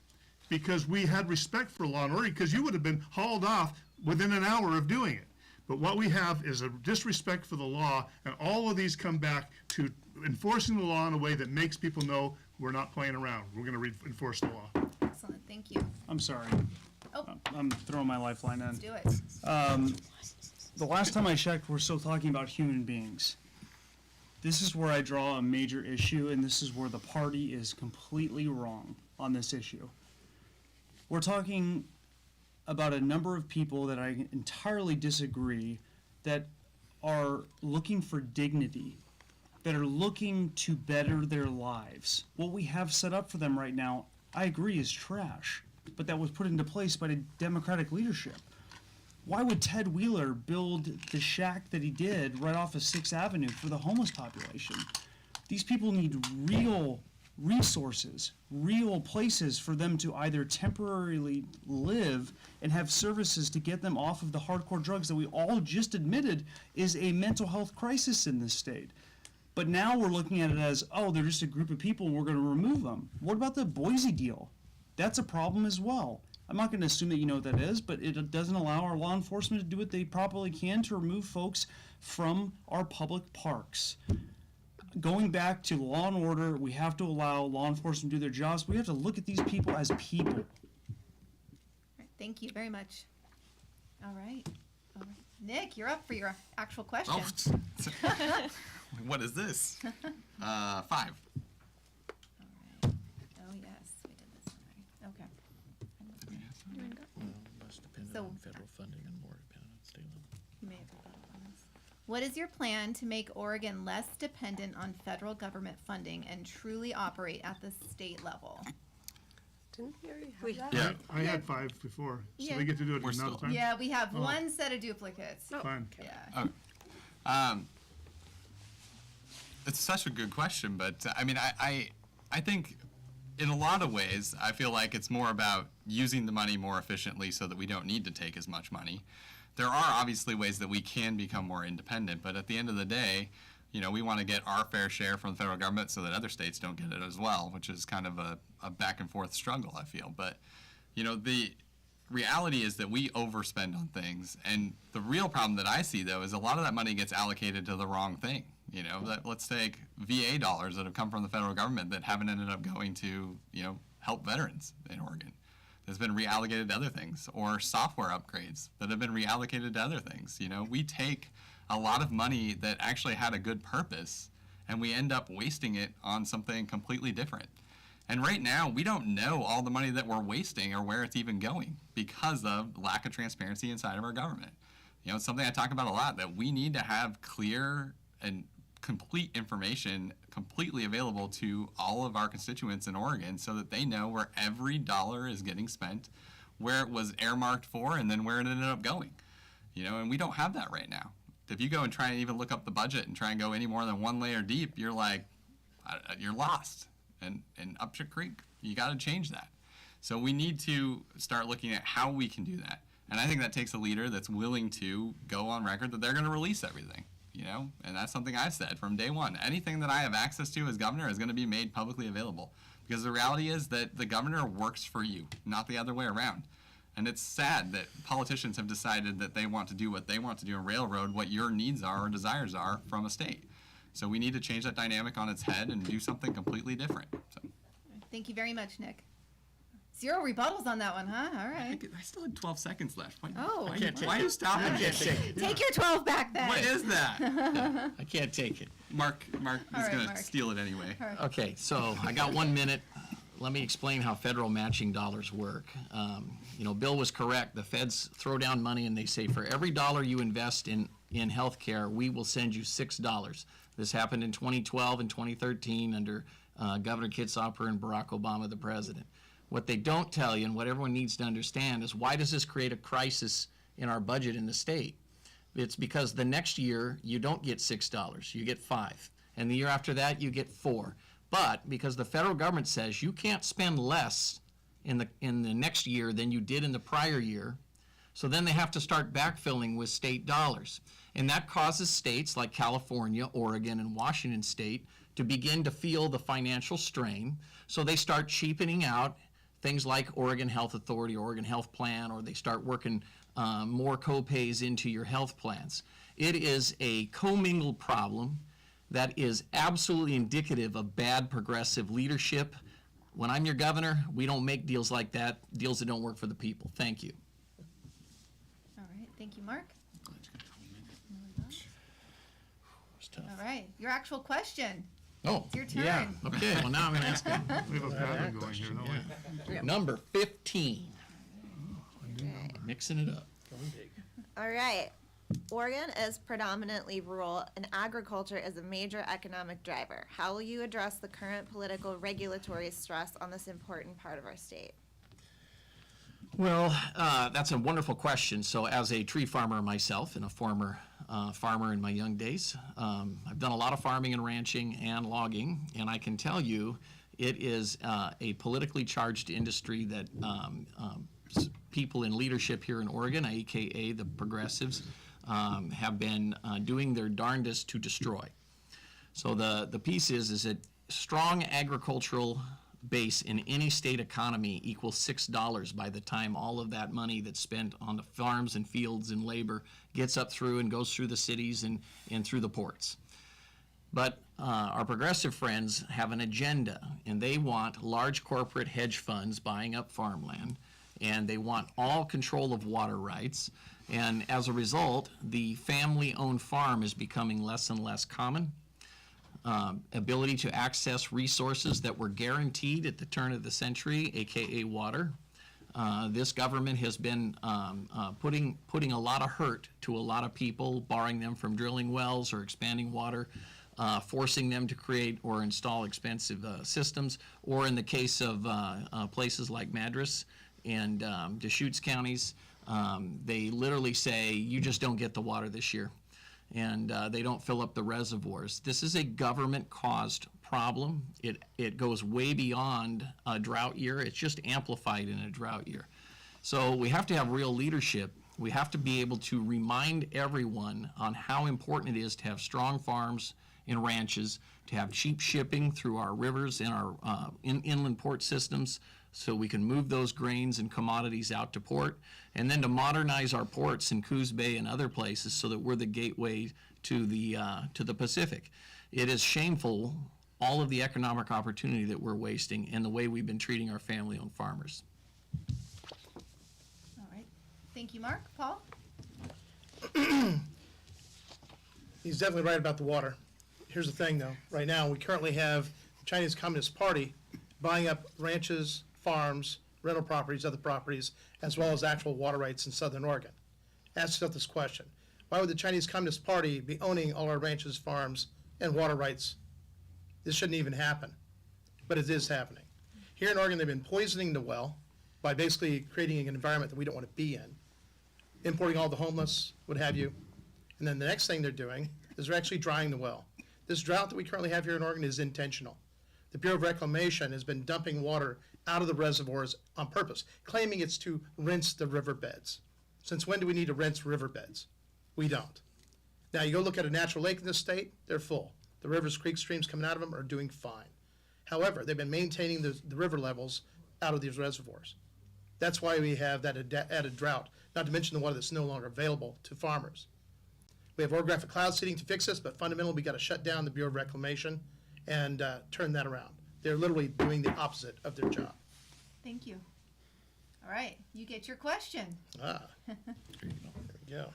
because we had respect for law and order, because you would have been hauled off within an hour of doing it. But what we have is a disrespect for the law, and all of these come back to enforcing the law in a way that makes people know we're not playing around. We're going to enforce the law. Excellent. Thank you. I'm sorry. Oh, I'm throwing my lifeline in. let's do it. The last time I checked, we're still talking about human beings. This is where I draw a major issue, and this is where the party is completely wrong on this issue. We're talking about a number of people that I entirely disagree that are looking for dignity, that are looking to better their lives. What we have set up for them right now, I agree, is trash, but that was put into place by the Democratic leadership. Why would Ted Wheeler build the shack that he did right off of 6th Avenue for the homeless population? These people need real resources, real places for them to either temporarily live and have services to get them off of the hardcore drugs that we all just admitted is a mental health crisis in this state. But now we're looking at it as, oh, they're just a group of people and we're going to remove them. What about the Boise deal? That's a problem as well. I'm not going to assume that you know what that is, but it doesn't allow our law enforcement to do what they properly can to remove folks from our public parks. Going back to law and order, we have to allow law enforcement to do their jobs. We have to look at these people as people. All right, thank you very much. All right. Nick, you're up for your actual question. Oh, what is this? 5. Oh, yes, we did this already. Okay. Less dependent So- on federal funding and more dependent on state level. You may have rebuttal on this. What is your plan to make Oregon less dependent on federal government funding and truly operate at the state level? Didn't we already have that? Yeah. I had 5 before, so Yeah. we get to do it We're another still- time? Yeah, we have one set of duplicates. Fine. Yeah. It's such a good question, but I mean, I think in a lot of ways, I feel like it's more about using the money more efficiently so that we don't need to take as much money. There are obviously ways that we can become more independent, but at the end of the day, we want to get our fair share from the federal government so that other states don't get it as well, which is kind of a back and forth struggle, I feel. But, the reality is that we overspend on things, and the real problem that I see, though, is a lot of that money gets allocated to the wrong thing. Let's take VA dollars that have come from the federal government that haven't ended up going to, help veterans in Oregon. That's been reallocated to other things, or software upgrades that have been reallocated to other things. We take a lot of money that actually had a good purpose, and we end up wasting it on something completely different. And right now, we don't know all the money that we're wasting or where it's even going because of lack of transparency inside of our government. It's something I talk about a lot, that we need to have clear and complete information completely available to all of our constituents in Oregon so that they know where every dollar is getting spent, where it was earmarked for, and then where it ended up going. And we don't have that right now. If you go and try and even look up the budget and try and go any more than one layer deep, you're like, you're lost. And up your creek, you got to change that. So we need to start looking at how we can do that. And I think that takes a leader that's willing to go on record that they're going to release everything. And that's something I've said from day one. Anything that I have access to as governor is going to be made publicly available. Because the reality is that the governor works for you, not the other way around. And it's sad that politicians have decided that they want to do what they want to do and railroad what your needs are or desires are from a state. So we need to change that dynamic on its head and do something completely different. So. Thank you very much, Nick. 0 rebuttals on that one, huh? All right. I still had 12 seconds left. Why Oh. are you stopping me? Take your 12 back then. What is that? I can't take it. Mark is right, going Mark. to steal it anyway. Okay, so I got 1 minute. Let me explain how federal matching dollars work. Bill was correct. The feds throw down money and they say for every dollar you invest in healthcare, we will send you $6. This happened in 2012 and 2013 under Governor Kitzhaber and Barack Obama, the president. What they don't tell you and what everyone needs to understand is why does this create a crisis in our budget in the state? It's because the next year you don't get $6, you get $5. And the year after that you get $4. But because the federal government says you can't spend less in the next year than you did in the prior year, so then they have to start backfilling with state dollars. And that causes states like California, Oregon, and Washington State to begin to feel the financial strain. So they start cheapening out things like Oregon Health Authority, Oregon Health Plan, or they start working more co-pays into your health plans. It is a commingled problem that is absolutely indicative of bad progressive leadership. When I'm your governor, we don't make deals like that, deals that don't work for the people. Thank you. All right. Thank you, Mark. It's tough. All right. Your actual question. Oh, It's your turn. yeah. Okay, well now I'm going to ask you. We have a pattern going here, don't we? Number 15. Mixing it up. All right. Oregon is predominantly rural, and agriculture is a major economic driver. How will you address the current political regulatory stress on this important part of our state? Well, that's a wonderful question. So as a tree farmer myself and a former farmer in my young days, I've done a lot of farming and ranching and logging, and I can tell you it is a politically charged industry that people in leadership here in Oregon, aka the progressives, have been doing their darndest to destroy. So the piece is that strong agricultural base in any state economy equals $6 by the time all of that money that's spent on the farms and fields and labor gets up through and goes through the cities and through the ports. But our progressive friends have an agenda, and they want large corporate hedge funds buying up farmland and they want all control of water rights. And as a result, the family-owned farm is becoming less and less common. Ability to access resources that were guaranteed at the turn of the century, AKA water. This government has been putting a lot of hurt to a lot of people, barring them from drilling wells or expanding water, forcing them to create or install expensive systems, or in the case of places like Madras and Deschutes counties, they literally say, you just don't get the water this year. And they don't fill up the reservoirs. This is a government-caused problem. It goes way beyond a drought year. It's just amplified in a drought year. So we have to have real leadership. We have to be able to remind everyone on how important it is to have strong farms and ranches, to have cheap shipping through our rivers and our inland port systems, so we can move those grains and commodities out to port, and then to modernize our ports in Coos Bay and other places so that we're the gateway to the Pacific. It is shameful, all of the economic opportunity that we're wasting and the way we've been treating our family-owned farmers. All right. Thank you, Mark. Paul? He's definitely right about the water. Here's the thing, though. Right now, we currently have the Chinese Communist Party buying up ranches, farms, rental properties, other properties, as well as actual water rights in Southern Oregon. Ask yourself this question. Why would the Chinese Communist Party be owning all our ranches, farms, and water rights? This shouldn't even happen, but it is happening. Here in Oregon, they've been poisoning the well by basically creating an environment that we don't want to be in, importing all the homeless, what have you. And then the next thing they're doing is they're actually drying the well. This drought that we currently have here in Oregon is intentional. The Bureau of Reclamation has been dumping water out of the reservoirs on purpose, claiming it's to rinse the riverbeds. Since when do we need to rinse riverbeds? We don't. Now, you go look at a natural lake in this state, they're full. The rivers, creeks, streams coming out of them are doing fine. However, they've been maintaining the river levels out of these reservoirs. That's why we have that added drought, not to mention the water that's no longer available to farmers. We have orographic cloud seeding to fix this, but fundamentally, we got to shut down the Bureau of Reclamation and turn that around. They're literally doing the opposite of their job. Thank you. All right. You get your question. There we go.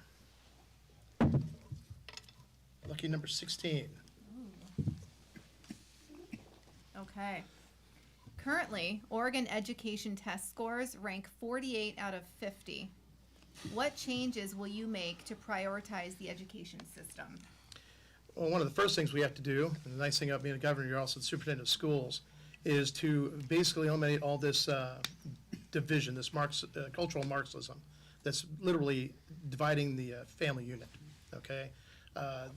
Lucky number 16. Okay. Currently, Oregon education test scores rank 48 out of 50. What changes will you make to prioritize the education system? Well, one of the first things we have to do, and the nice thing about being a governor, you're also the superintendent of schools, is to basically eliminate all this division, this cultural Marxism that's literally dividing the family unit, okay?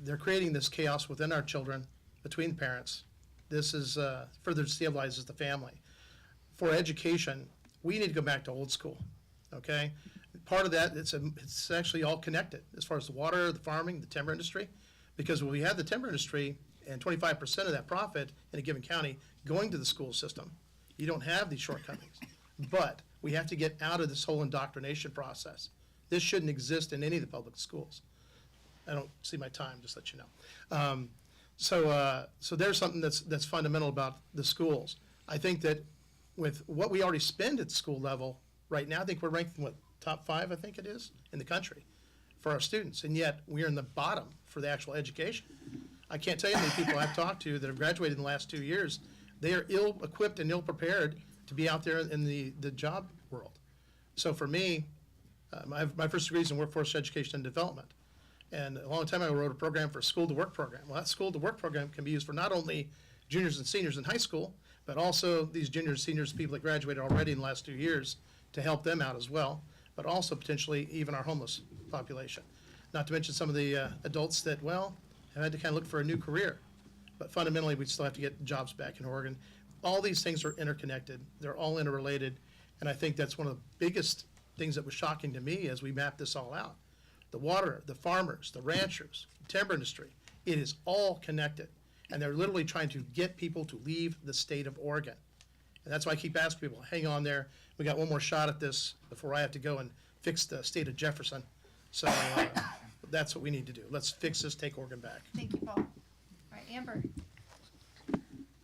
They're creating this chaos within our children, between parents. This is further destabilizes the family. For education, we need to go back to old school, okay? Part of that, it's actually all connected as far as the water, the farming, the timber industry, because when we have the timber industry and 25% of that profit in a given county going to the school system, you don't have these shortcomings. But we have to get out of this whole indoctrination process. This shouldn't exist in any of the public schools. I don't see my time, just let you know. So there's something that's fundamental about the schools. I think that with what we already spend at school level right now, I think we're ranked in top 5, I think it is, in the country for our students, and yet we're in the bottom for the actual education. I can't tell you how many people I've talked to that have graduated in the last 2 years. They are ill-equipped and ill-prepared to be out there in the job world. So for me, my first degree is in workforce education and development. And a long time ago, I wrote a program for a school-to-work program. Well, that school-to-work program can be used for not only juniors and seniors in high school, but also these juniors, seniors, people that graduated already in the last 2 years to help them out as well, but also potentially even our homeless population. Not to mention some of the adults that, well, have had to kind of look for a new career. But fundamentally, we still have to get jobs back in Oregon. All these things are interconnected. They're all interrelated. And I think that's one of the biggest things that was shocking to me as we mapped this all out. The water, the farmers, the ranchers, the timber industry, it is all connected. And they're literally trying to get people to leave the state of Oregon. And that's why I keep asking people, hang on there. We got one more shot at this before I have to go and fix the state of Jefferson. So that's what we need to do. Let's fix this, take Oregon back. Thank you, Paul. All right, Amber.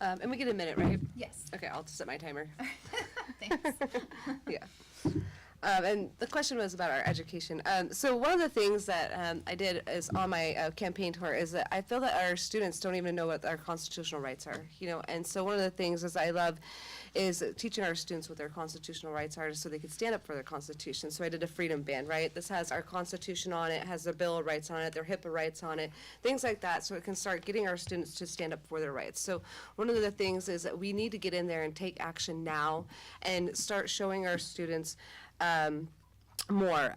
And we get a minute, right? Yes. Okay, I'll set my timer. Thanks. Yeah. And the question was about our education. So one of the things that I did is on my campaign tour is that I feel that our students don't even know what our constitutional rights are, you know. And so one of the things is I love is teaching our students what their constitutional rights are so they can stand up for their constitution. So I did a freedom band, right? This has our constitution on it, has their Bill of Rights on it, their HIPAA rights on it, things like that, so it can start getting our students to stand up for their rights. So one of the things is that we need to get in there and take action now and start showing our students more.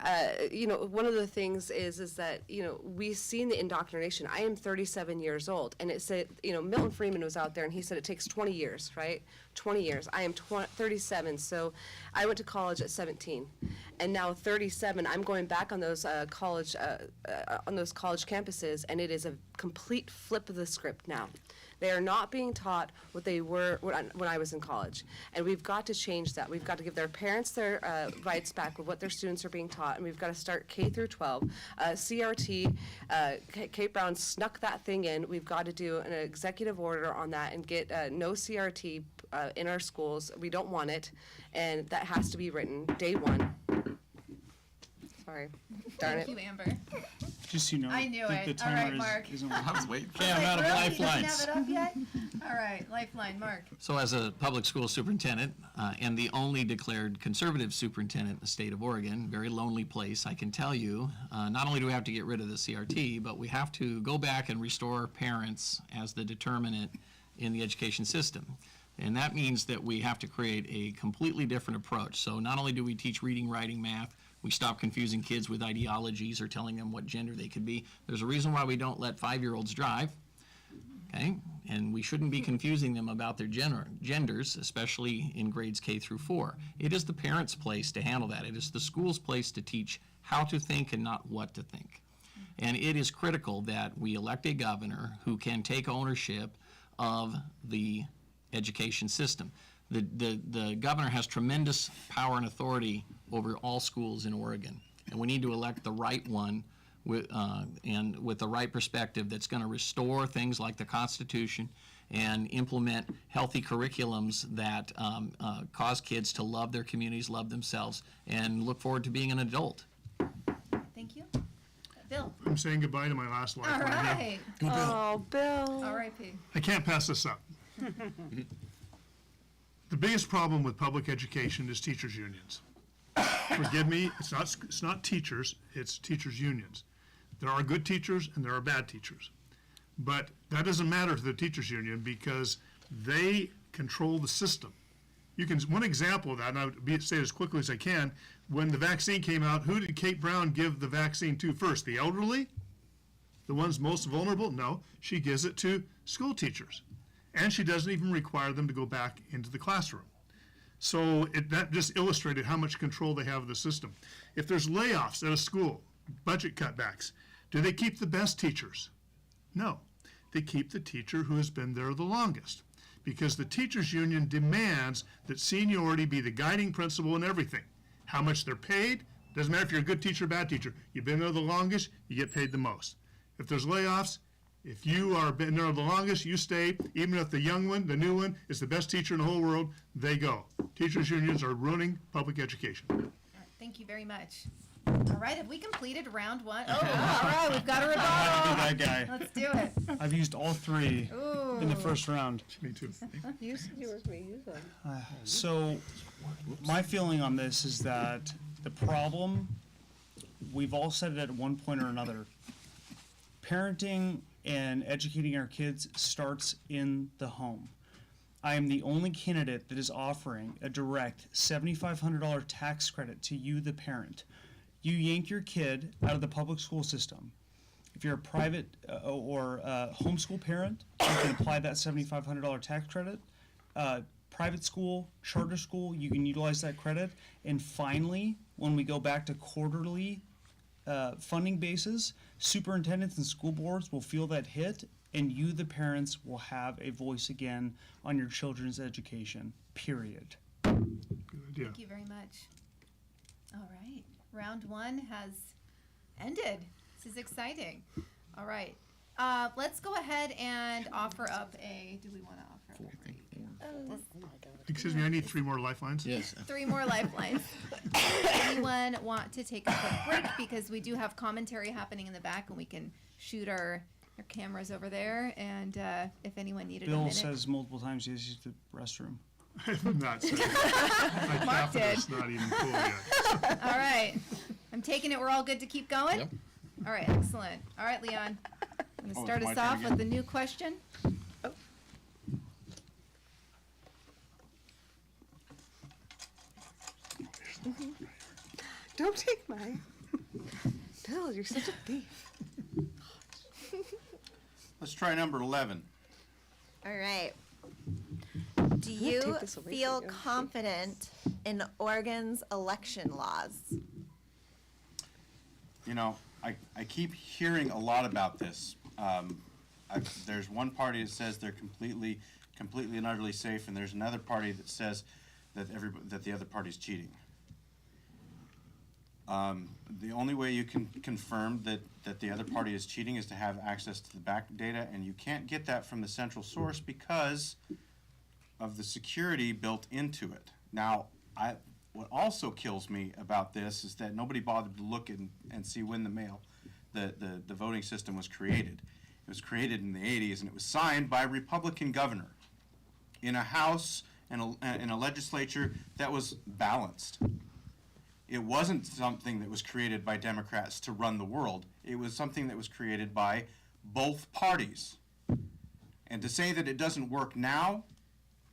You know, one of the things is that, you know, we've seen the indoctrination. I am 37 years old, and it said, you know, Milton Friedman was out there, and he said it takes 20 years, right? 20 years. I am 37, so I went to college at 17, and now 37. I'm going back on those college campuses, and it is a complete flip of the script now. They are not being taught what they were when I was in college. And we've got to change that. We've got to give their parents their rights back with what their students are being taught, and we've got to start K through 12. CRT, Kate Brown snuck that thing in. We've got to do an executive order on that and get no CRT in our schools. We don't want it, and that has to be written day one. Sorry. Darn it. Thank you, Amber. Just so you know, I knew the it. All right, timer Mark. isn't I was waiting. Okay, I'm out of Really? You didn't lifelines. have it up yet? All right, lifeline, Mark. So as a public school superintendent and the only declared conservative superintendent in the state of Oregon, very lonely place, I can tell you, not only do we have to get rid of the CRT, but we have to go back and restore parents as the determinant in the education system. And that means that we have to create a completely different approach. So not only do we teach reading, writing, math, we stop confusing kids with ideologies or telling them what gender they could be. There's a reason why we don't let 5-year-olds drive, okay? And we shouldn't be confusing them about their genders, especially in grades K through 4. It is the parents' place to handle that. It is the school's place to teach how to think and not what to think. And it is critical that we elect a governor who can take ownership of the education system. The governor has tremendous power and authority over all schools in Oregon, and we need to elect the right one with the right perspective that's going to restore things like the Constitution and implement healthy curriculums that cause kids to love their communities, love themselves, and look forward to being an adult. Thank you. Bill. I'm saying goodbye to my last All lifeline here. right. Oh, Bill. R.I.P. I can't pass this up. The biggest problem with public education is teachers' unions. Forgive me, it's not teachers, it's teachers' unions. There are good teachers and there are bad teachers. But that doesn't matter to the teachers' union because they control the system. One example of that, and I'll say it as quickly as I can, when the vaccine came out, who did Kate Brown give the vaccine to first? The elderly? The ones most vulnerable? No, she gives it to school teachers. And she doesn't even require them to go back into the classroom. So that just illustrated how much control they have of the system. If there's layoffs at a school, budget cutbacks, do they keep the best teachers? No. They keep the teacher who has been there the longest. Because the teachers' union demands that seniority be the guiding principle in everything. How much they're paid, doesn't matter if you're a good teacher or bad teacher. You've been there the longest, you get paid the most. If there's layoffs, if you are been there the longest, you stay. Even if the young one, the new one, is the best teacher in the whole world, they go. Teachers' unions are ruining public education. All right, thank you very much. All right, have we completed round one? Oh, all right, we've got a rebuttal. that guy. Let's do it. I've used all 3 in the first round. Me too. Use them. So, my feeling on this is that the problem, we've all said it at one point or another, parenting and educating our kids starts in the home. I am the only candidate that is offering a direct $7,500 tax credit to you, the parent. You yank your kid out of the public school system. If you're a private or homeschool parent, you can apply that $7,500 tax credit. Private school, charter school, you can utilize that credit. And finally, when we go back to quarterly funding basis, superintendents and school boards will feel that hit, and you, the parents, will have a voice again on your children's education, period. Good idea. Thank you very much. All right, round one has ended. This is exciting. All right, let's go ahead and offer up do we want to offer up a Excuse me, I need 3 more lifelines. Yes. 3 more lifelines. Anyone want to take a quick break, because we do have commentary happening in the back, and we can shoot our cameras over there, and if anyone needed a Bill minute. says multiple times he has to use the restroom. I'm not saying that. My Mark did. catheter's not even full yet. All right. I'm taking it we're all good to keep going? Yep. All right, excellent. All right, Leon. I'm going to Oh, start it's us my turn off again? with the new question. Don't take mine. Bill, you're such a thief. Let's try number 11. All right. Do gonna you take this away feel from you. confident in Oregon's election laws? You know, I keep hearing a lot about this. There's one party that says they're completely and utterly safe, and there's another party that says that that the other party's cheating. The only way you can confirm that the other party is cheating is to have access to the back data, and you can't get that from the central source because of the security built into it. Now, what also kills me about this is that nobody bothered to look and see when the voting system was created. It was created in the 80s, and it was signed by a Republican governor in a House and in a legislature that was balanced. It wasn't something that was created by Democrats to run the world. It was something that was created by both parties. And to say that it doesn't work now,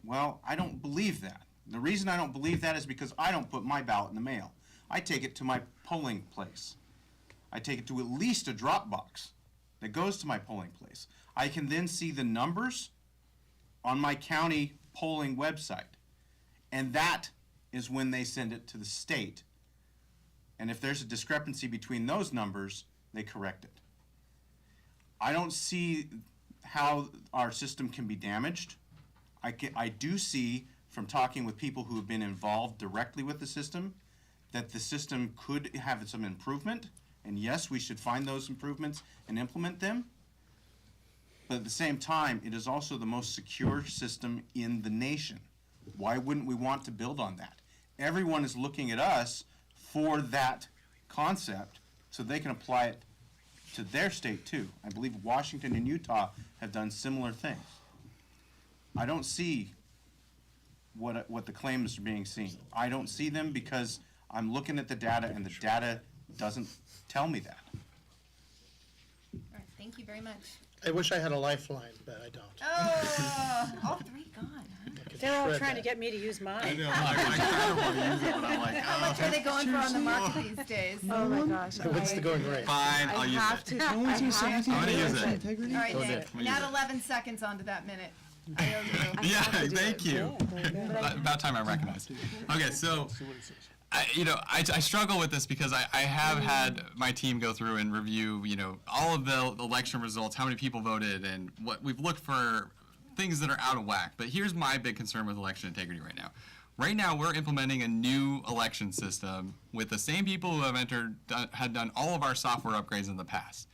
well, I don't believe that. The reason I don't believe that is because I don't put my ballot in the mail. I take it to my polling place. I take it to at least a drop box that goes to my polling place. I can then see the numbers on my county polling website. And that is when they send it to the state. And if there's a discrepancy between those numbers, they correct it. I don't see how our system can be damaged. I do see from talking with people who have been involved directly with the system that the system could have some improvement. And yes, we should find those improvements and implement them. But at the same time, it is also the most secure system in the nation. Why wouldn't we want to build on that? Everyone is looking at us for that concept so they can apply it to their state too. I believe Washington and Utah have done similar things. I don't see what the claims are being seen. I don't see them because I'm looking at the data and the data doesn't tell me that. All right, thank you very much. I wish I had a lifeline, but I don't. Oh, all 3 gone, huh? I could They're all shred trying to that. get me to use mine. know, I kind of want to use it, but I'm like, How much are they going for on the market these days? Oh my gosh. What's the going rate? Fine, I'll I use have it. to. I have to I'm gonna use it. Integrity? All right, Go Nick, ahead, we'll add use it. 11 seconds onto that minute. I owe you. Yeah, have to do thank it. you. About time I recognized. Okay, so I struggle with this because I have had my team go through and review, all of the election results, how many people voted, and what we've looked for things that are out of whack. But here's my big concern with election integrity right now. Right now, we're implementing a new election system with the same people who have had done all of our software upgrades in the past.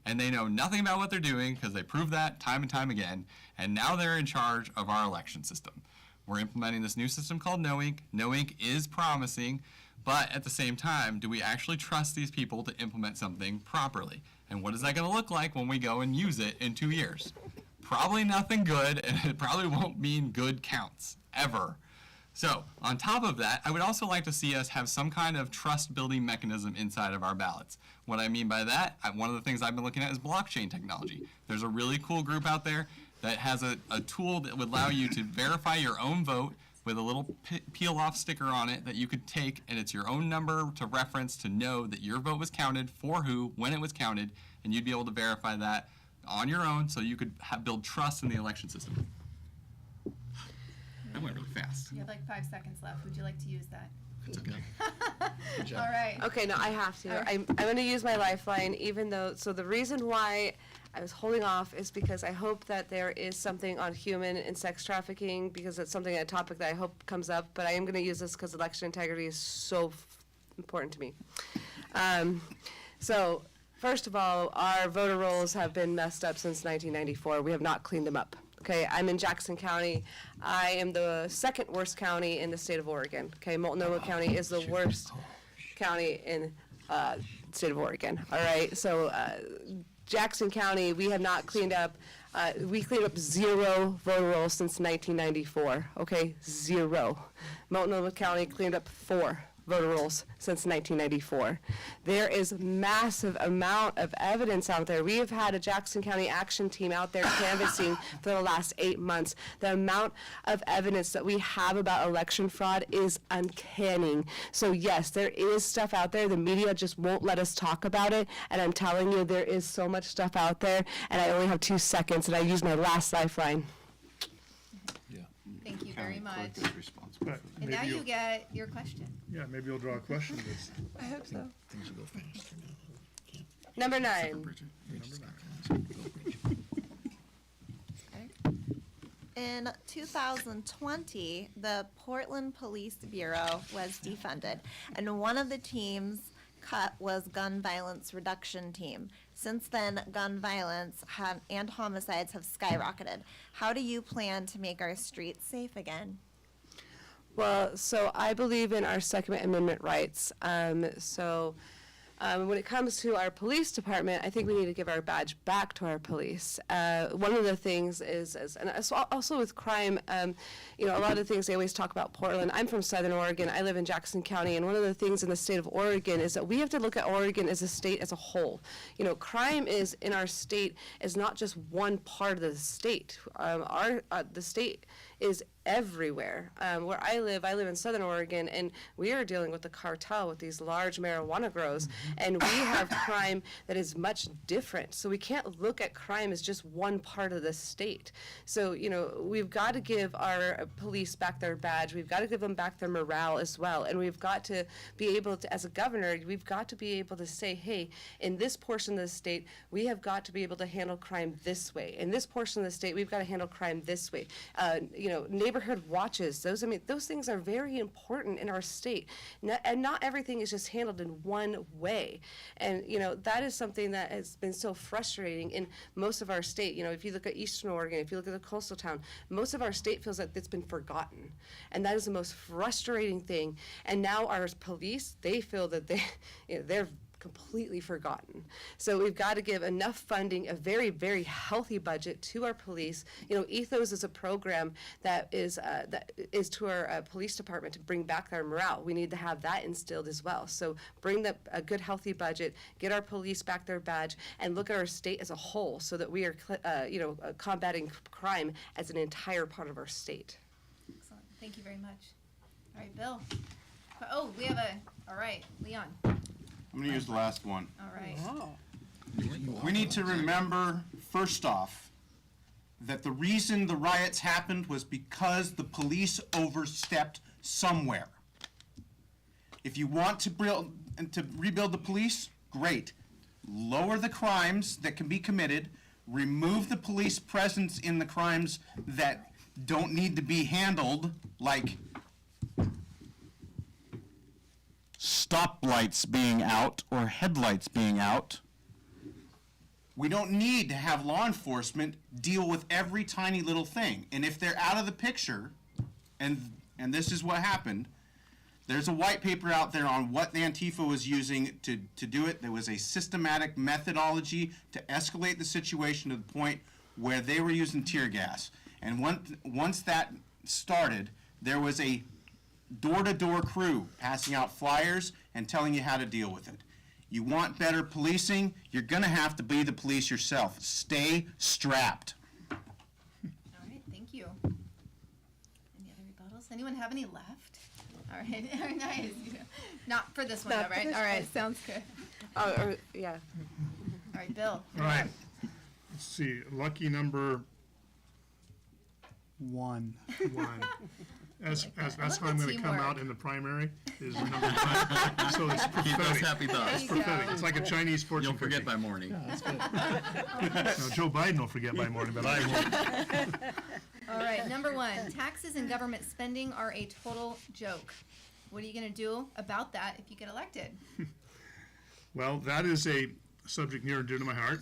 And they know nothing about what they're doing because they proved that time and time again. And now they're in charge of our election system. We're implementing this new system called No Ink. No Ink is promising, but at the same time, do we actually trust these people to implement something properly? And what is that going to look like when we go and use it in 2 years? Probably nothing good, and it probably won't mean good counts, ever. So, on top of that, I would also like to see us have some kind of trust-building mechanism inside of our ballots. What I mean by that, one of the things I've been looking at is blockchain technology. There's a really cool group out there that has a tool that would allow you to verify your own vote with a little peel-off sticker on it that you could take, and it's your own number to reference to know that your vote was counted, for who, when it was counted, and you'd be able to verify that on your own so you could build trust in the election system. That went really fast. You have like 5 seconds left. Would you like to use that? It's okay. All right. Okay, no, I have to. Alright. I'm going to use my lifeline, even though, so the reason why I was holding off is because I hope that there is something on human and sex trafficking, because it's something, a topic that I hope comes up, but I am going to use this because election integrity is so important to me. So, first of all, our voter rolls have been messed up since 1994. We have not cleaned them up. Okay, I'm in Jackson County. I am the second worst county in the state of Oregon. Okay, Multnomah County is the worst county in state of Oregon. All right, so Jackson County, we have not cleaned up. We cleaned up 0 voter rolls since 1994. Okay, 0. Multnomah County cleaned up 4 voter rolls since 1994. There is massive amount of evidence out there. We have had a Jackson County action team out there canvassing for the last 8 months. The amount of evidence that we have about election fraud is uncanny. So yes, there is stuff out there. The media just won't let us talk about it. And I'm telling you, there is so much stuff out there. And I only have 2 seconds, and I use my last lifeline. Thank you very County much. clerk is responsible But for And maybe now you you'll- get your question. Yeah, maybe you'll draw a question that's I hope so. Things will go faster now. Number 9. In 2020, the Portland Police Bureau was defunded, and one of the teams cut was gun violence reduction team. Since then, gun violence and homicides have skyrocketed. How do you plan to make our streets safe again? Well, so I believe in our Second Amendment rights. When it comes to our police department, I think we need to give our badge back to our police. One of the things is and also with crime, a lot of things they always talk about Portland. I'm from Southern Oregon. I live in Jackson County, and one of the things in the state of Oregon is that we have to look at Oregon as a state as a whole. Crime is in our state is not just one part of the state. The state is everywhere. Where I live in Southern Oregon, and we are dealing with the cartel with these large marijuana grows, and we have crime that is much different. So we can't look at crime as just one part of the state. So, we've got to give our police back their badge. We've got to give them back their morale as well. And we've got to be able to, as a governor, we've got to be able to say, hey, in this portion of the state, we have got to be able to handle crime this way. In this portion of the state, we've got to handle crime this way. Neighborhood watches, those things are very important in our state. And not everything is just handled in one way. And, that is something that has been so frustrating in most of our state. If you look at Eastern Oregon, if you look at the coastal town, most of our state feels like it's been forgotten. And that is the most frustrating thing. And now our police, they feel that they're completely forgotten. So we've got to give enough funding, a very, very healthy budget to our police. Ethos is a program that is to our police department to bring back their morale. We need to have that instilled as well. So bring a good, healthy budget, get our police back their badge, and look at our state as a whole so that we are, combating crime as an entire part of our state. Excellent. Thank you very much. All right, Bill. Oh, all right, Leon. I'm going to use the last one. All right. We need to remember, first off, that the reason the riots happened was because the police overstepped somewhere. If you want to rebuild the police, great. Lower the crimes that can be committed, remove the police presence in the crimes that don't need to be handled, like stoplights being out or headlights being out. We don't need to have law enforcement deal with every tiny little thing. And if they're out of the picture, and this is what happened, there's a white paper out there on what Antifa was using to do it. There was a systematic methodology to escalate the situation to the point where they were using tear gas. And once that started, there was a door-to-door crew passing out flyers and telling you how to deal with it. You want better policing, you're going to have to be the police yourself. Stay strapped. All right, thank you. Any other rebuttals? Anyone have any left? All right, nice. Not for this one, though, right? All right, sounds good. Yeah. All right, Bill. All right. Let's see, lucky number 1. 1. That's how the I'm going to come teamwork. out in the primary, is number 1. So it's Keep those prophetic. happy There thoughts. you go. Prophetic. It's like a Chinese fortune You'll forget cookie. by morning. No, Joe Biden will forget by morning, but I won't. All right, number 1, taxes and government spending are a total joke. What are you going to do about that if you get elected? Well, that is a subject near and dear to my heart.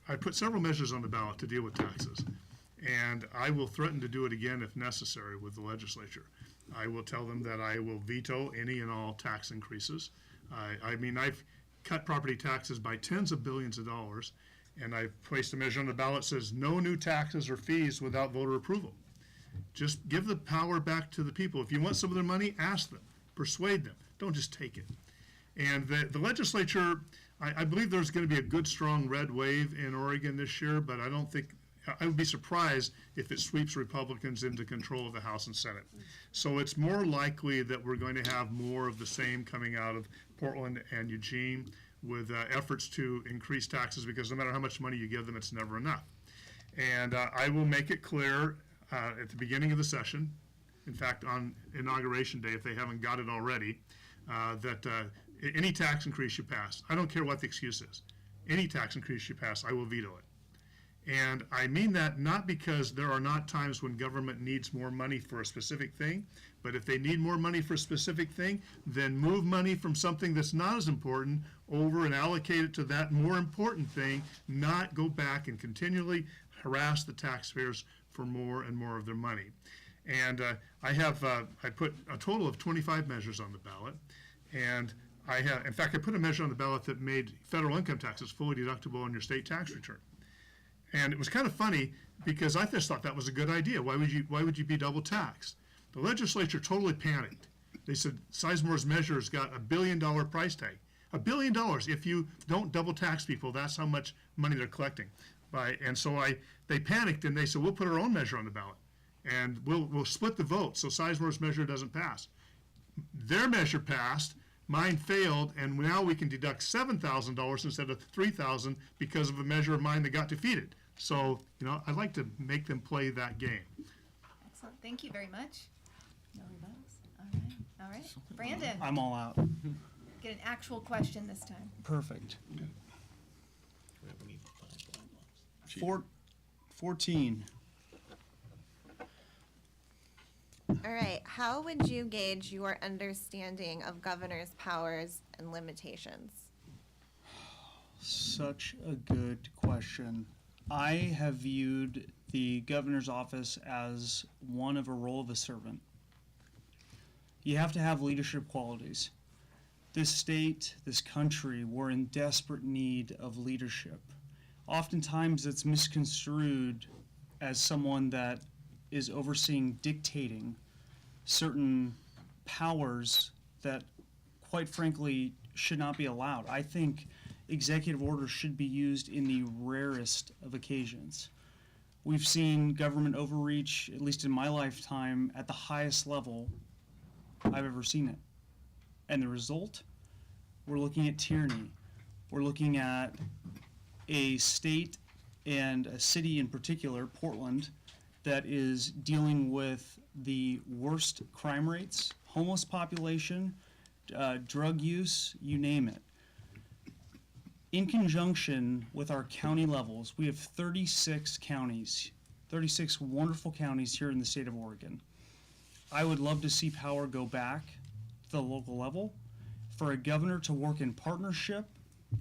I put several measures on the ballot to deal with taxes, and I will threaten to do it again if necessary with the legislature. I will tell them that I will veto any and all tax increases. I mean, I've cut property taxes by tens of billions of dollars, and I've placed a measure on the ballot that says no new taxes or fees without voter approval. Just give the power back to the people. If you want some of their money, ask them, persuade them. Don't just take it. And the legislature, I believe there's going to be a good, strong red wave in Oregon this year, but I don't think, I would be surprised if it sweeps Republicans into control of the House and Senate. So it's more likely that we're going to have more of the same coming out of Portland and Eugene with efforts to increase taxes, because no matter how much money you give them, it's never enough. And I will make it clear at the beginning of the session, in fact, on Inauguration Day, if they haven't got it already, that any tax increase you pass, I don't care what the excuse is, any tax increase you pass, I will veto it. And I mean that not because there are not times when government needs more money for a specific thing, but if they need more money for a specific thing, then move money from something that's not as important over and allocate it to that more important thing, not go back and continually harass the taxpayers for more and more of their money. And I put a total of 25 measures on the ballot, and in fact, I put a measure on the ballot that made federal income taxes fully deductible on your state tax return. And it was kind of funny because I just thought that was a good idea. Why would you be double taxed? The legislature totally panicked. They said Sizemore's measures got $1 billion price tag. $1 billion. If you don't double tax people, that's how much money they're collecting. And so they panicked and they said, we'll put our own measure on the ballot, and we'll split the vote so Sizemore's measure doesn't pass. Their measure passed. Mine failed, and now we can deduct $7,000 instead of $3,000 because of a measure of mine that got defeated. So, I'd like to make them play that game. Excellent. Thank you very much. No rebuttals. All right. Brandon, I'm all out. get an actual question this time. Perfect. 14. All right, how would you gauge your understanding of governor's powers and limitations? Such a good question. I have viewed the governor's office as one of a role of a servant. You have to have leadership qualities. This state, this country, we're in desperate need of leadership. Oftentimes it's misconstrued as someone that is overseeing, dictating certain powers that, quite frankly, should not be allowed. I think executive orders should be used in the rarest of occasions. We've seen government overreach, at least in my lifetime, at the highest level I've ever seen it. And the result? We're looking at tyranny. We're looking at a state and a city in particular, Portland, that is dealing with the worst crime rates, homeless population, drug use, you name it. In conjunction with our county levels, we have 36 counties, 36 wonderful counties here in the state of Oregon. I would love to see power go back to the local level, for a governor to work in partnership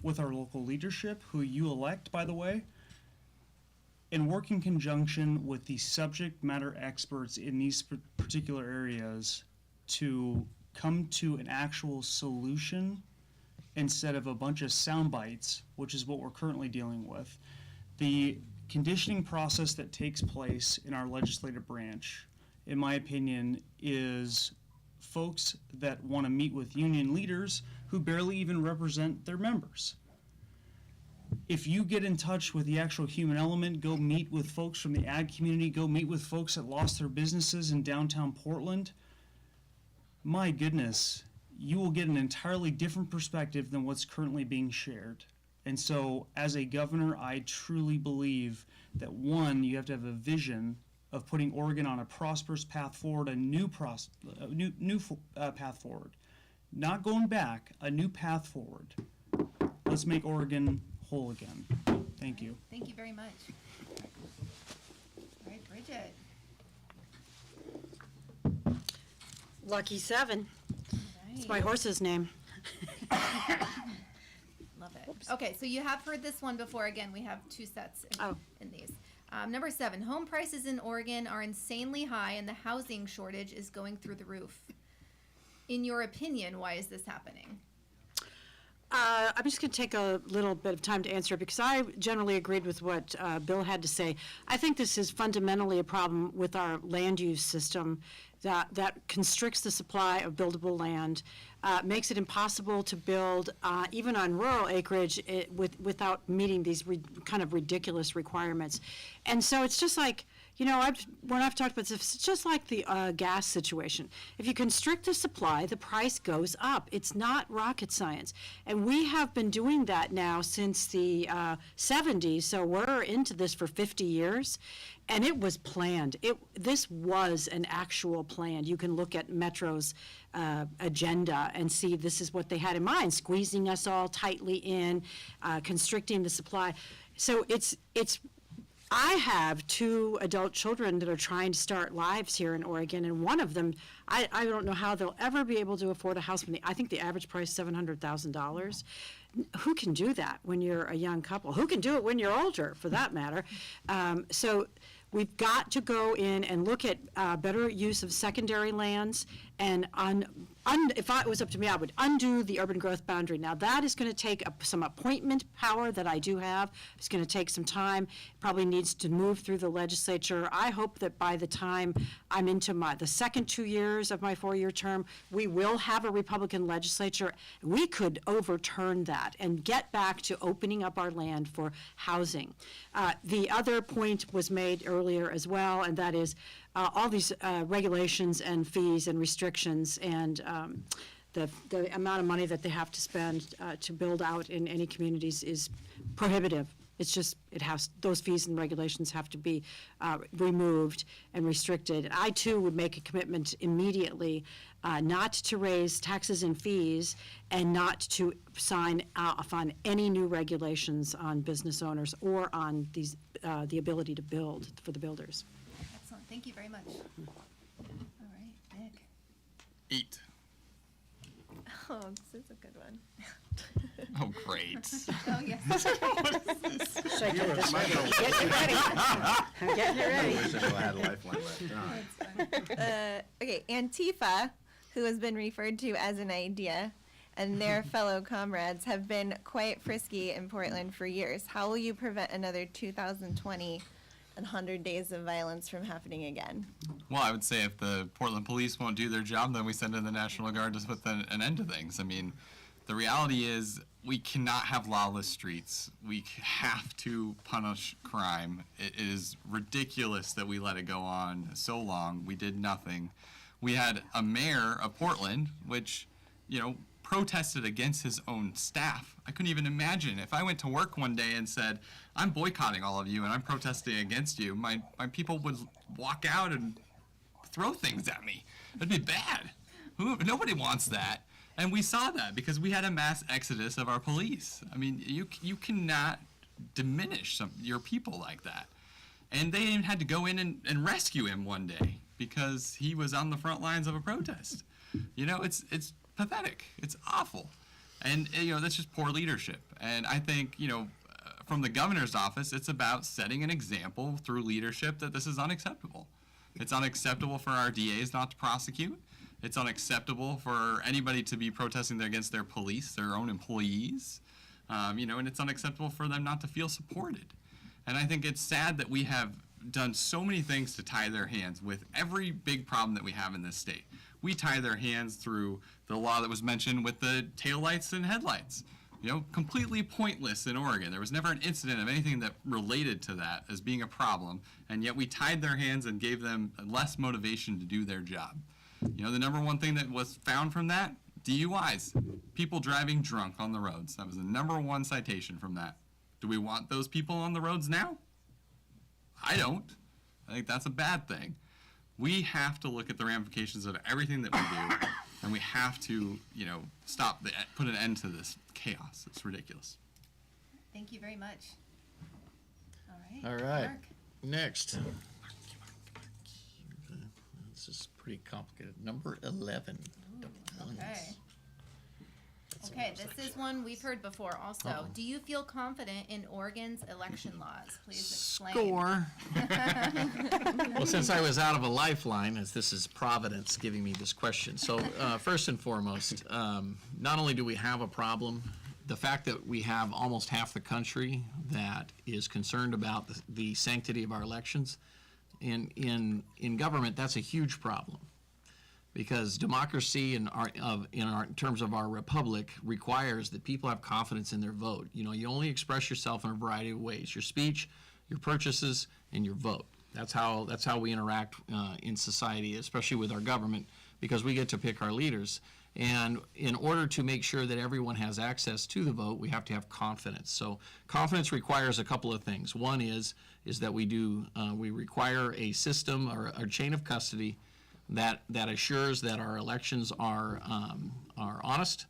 with our local leadership, who you elect, by the way, and work in conjunction with the subject matter experts in these particular areas to come to an actual solution instead of a bunch of sound bites, which is what we're currently dealing with. The conditioning process that takes place in our legislative branch, in my opinion, is folks that want to meet with union leaders who barely even represent their members. If you get in touch with the actual human element, go meet with folks from the ag community, go meet with folks that lost their businesses in downtown Portland, my goodness, you will get an entirely different perspective than what's currently being shared. And so, as a governor, I truly believe that, one, you have to have a vision of putting Oregon on a prosperous path forward, a new path forward. Not going back, a new path forward. Let's make Oregon whole again. Thank you. Thank you very much. All right, Bridget. Lucky 7. All It's right. my horse's name. Love it. years. Okay, so you have heard this one before. Again, we have two sets in these. Number 7, home prices in Oregon are insanely high and the housing shortage is going through the roof. In your opinion, why is this happening? I'm just going to take a little bit of time to answer because I generally agreed with what Bill had to say. I think this is fundamentally a problem with our land use system that constricts the supply of buildable land, makes it impossible to build, even on rural acreage, without meeting these kind of ridiculous requirements. And so it's just like, when I've talked about this, it's just like the gas situation. If you constrict the supply, the price goes up. It's not rocket science. And we have been doing that now since the 70s, so we're into this for 50 years. And it was planned. This was an actual plan. You can look at Metro's agenda and see this is what they had in mind, squeezing us all tightly in, constricting the supply. So I have 2 adult children that are trying to start lives here in Oregon, and one of them, I don't know how they'll ever be able to afford a house. I think the average price is $700,000. Who can do that when you're a young couple? Who can do it when you're older, for that matter? So we've got to go in and look at better use of secondary lands, and if it was up to me, I would undo the urban growth boundary. Now, that is going to take some appointment power that I do have. It's going to take some time. It probably needs to move through the legislature. I hope that by the time I'm into the second 2 years of my 4-year term, we will have a Republican legislature. We could overturn that and get back to opening up our land for housing. The other point was made earlier as well, and that is all these regulations and fees and restrictions and the amount of money that they have to spend to build out in any communities is prohibitive. It's just, those fees and regulations have to be removed and restricted. I too would make a commitment immediately not to raise taxes and fees and not to sign off on any new regulations on business owners or on the ability to build for the builders. Excellent. Thank you very much. All right, Nick. 8. Oh, this is a good one. Oh, great. Oh, yes. Get it ready. I wish I had a lifeline left. Okay, Antifa, who has been referred to as an idea, and their fellow comrades have been quite frisky in Portland for years. How will you prevent another 2020 and 100 days of violence from happening again? Well, I would say if the Portland police won't do their job, then we send in the National Guard to put an end to things. I mean, the reality is we cannot have lawless streets. We have to punish crime. It is ridiculous that we let it go on so long. We did nothing. We had a mayor of Portland, which, protested against his own staff. I couldn't even imagine if I went to work one day and said, I'm boycotting all of you and I'm protesting against you, my people would walk out and throw things at me. It'd be bad. Nobody wants that. And we saw that because we had a mass exodus of our police. I mean, you cannot diminish your people like that. And they even had to go in and rescue him one day because he was on the front lines of a protest. It's pathetic. It's awful. And, that's just poor leadership. And I think, from the governor's office, it's about setting an example through leadership that this is unacceptable. It's unacceptable for our DAs not to prosecute. It's unacceptable for anybody to be protesting against their police, their own employees. And it's unacceptable for them not to feel supported. And I think it's sad that we have done so many things to tie their hands with every big problem that we have in this state. We tie their hands through the law that was mentioned with the taillights and headlights. Completely pointless in Oregon. There was never an incident of anything that related to that as being a problem, and yet we tied their hands and gave them less motivation to do their job. The number one thing that was found from that, DUIs, people driving drunk on the roads. That was the number one citation from that. Do we want those people on the roads now? I don't. I think that's a bad thing. We have to look at the ramifications of everything that we do, and we have to, put an end to this chaos. It's ridiculous. Thank you very much. All right. Mark. Next. This is pretty complicated. Number 11. Okay. Okay, this is one we've heard before also. Do you feel confident in Oregon's election laws? Please explain. Score. Well, since I was out of a lifeline, as this is Providence giving me this question. So first and foremost, not only do we have a problem, the fact that we have almost half the country that is concerned about the sanctity of our elections, in government, that's a huge problem. Because democracy in terms of our republic requires that people have confidence in their vote. You know, you only express yourself in a variety of ways: your speech, your purchases, and your vote. That's how we interact in society, especially with our government, because we get to pick our leaders. And in order to make sure that everyone has access to the vote, we have to have confidence. So confidence requires a couple of things. One is that we require a system or a chain of custody that assures that our elections are honest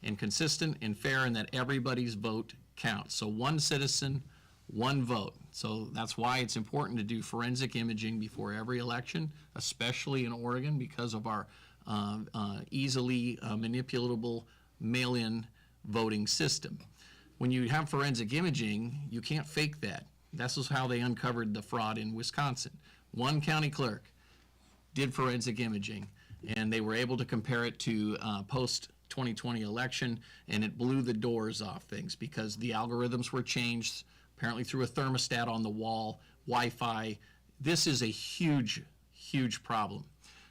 and consistent and fair, and that everybody's vote counts. So one citizen, one vote. So that's why it's important to do forensic imaging before every election, especially in Oregon, because of our easily manipulatable mail-in voting system. When you have forensic imaging, you can't fake that. This is how they uncovered the fraud in Wisconsin. One county clerk did forensic imaging, and they were able to compare it to post-2020 election, and it blew the doors off things because the algorithms were changed, apparently through a thermostat on the wall, Wi-Fi. This is a huge, huge problem.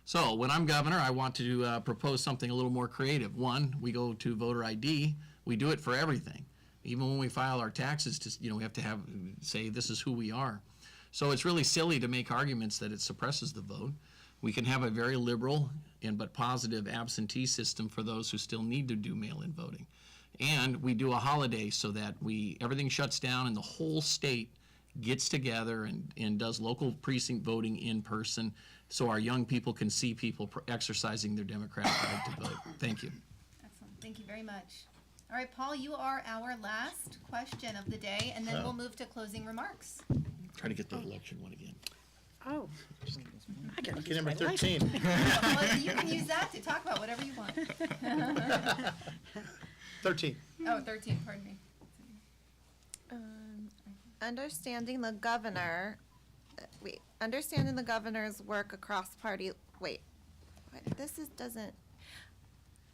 So when I'm governor, I want to propose something a little more creative. One, we go to voter ID. We do it for everything. Even when we file our taxes, we have to say this is who we are. So it's really silly to make arguments that it suppresses the vote. We can have a very liberal but positive absentee system for those who still need to do mail-in voting. And we do a holiday so that everything shuts down and the whole state gets together and does local precinct voting in person, so our young people can see people exercising their democratic right to vote. Thank you. Excellent. Thank you very much. All right, Paul, you are our last question of the day, and then we'll move to closing remarks. Try to get the election one again. Oh. I gotta Okay, use number my life. 13. Well, you can use that to talk about whatever you want. 13. Oh, 13, pardon me. Understanding the governor's work across party,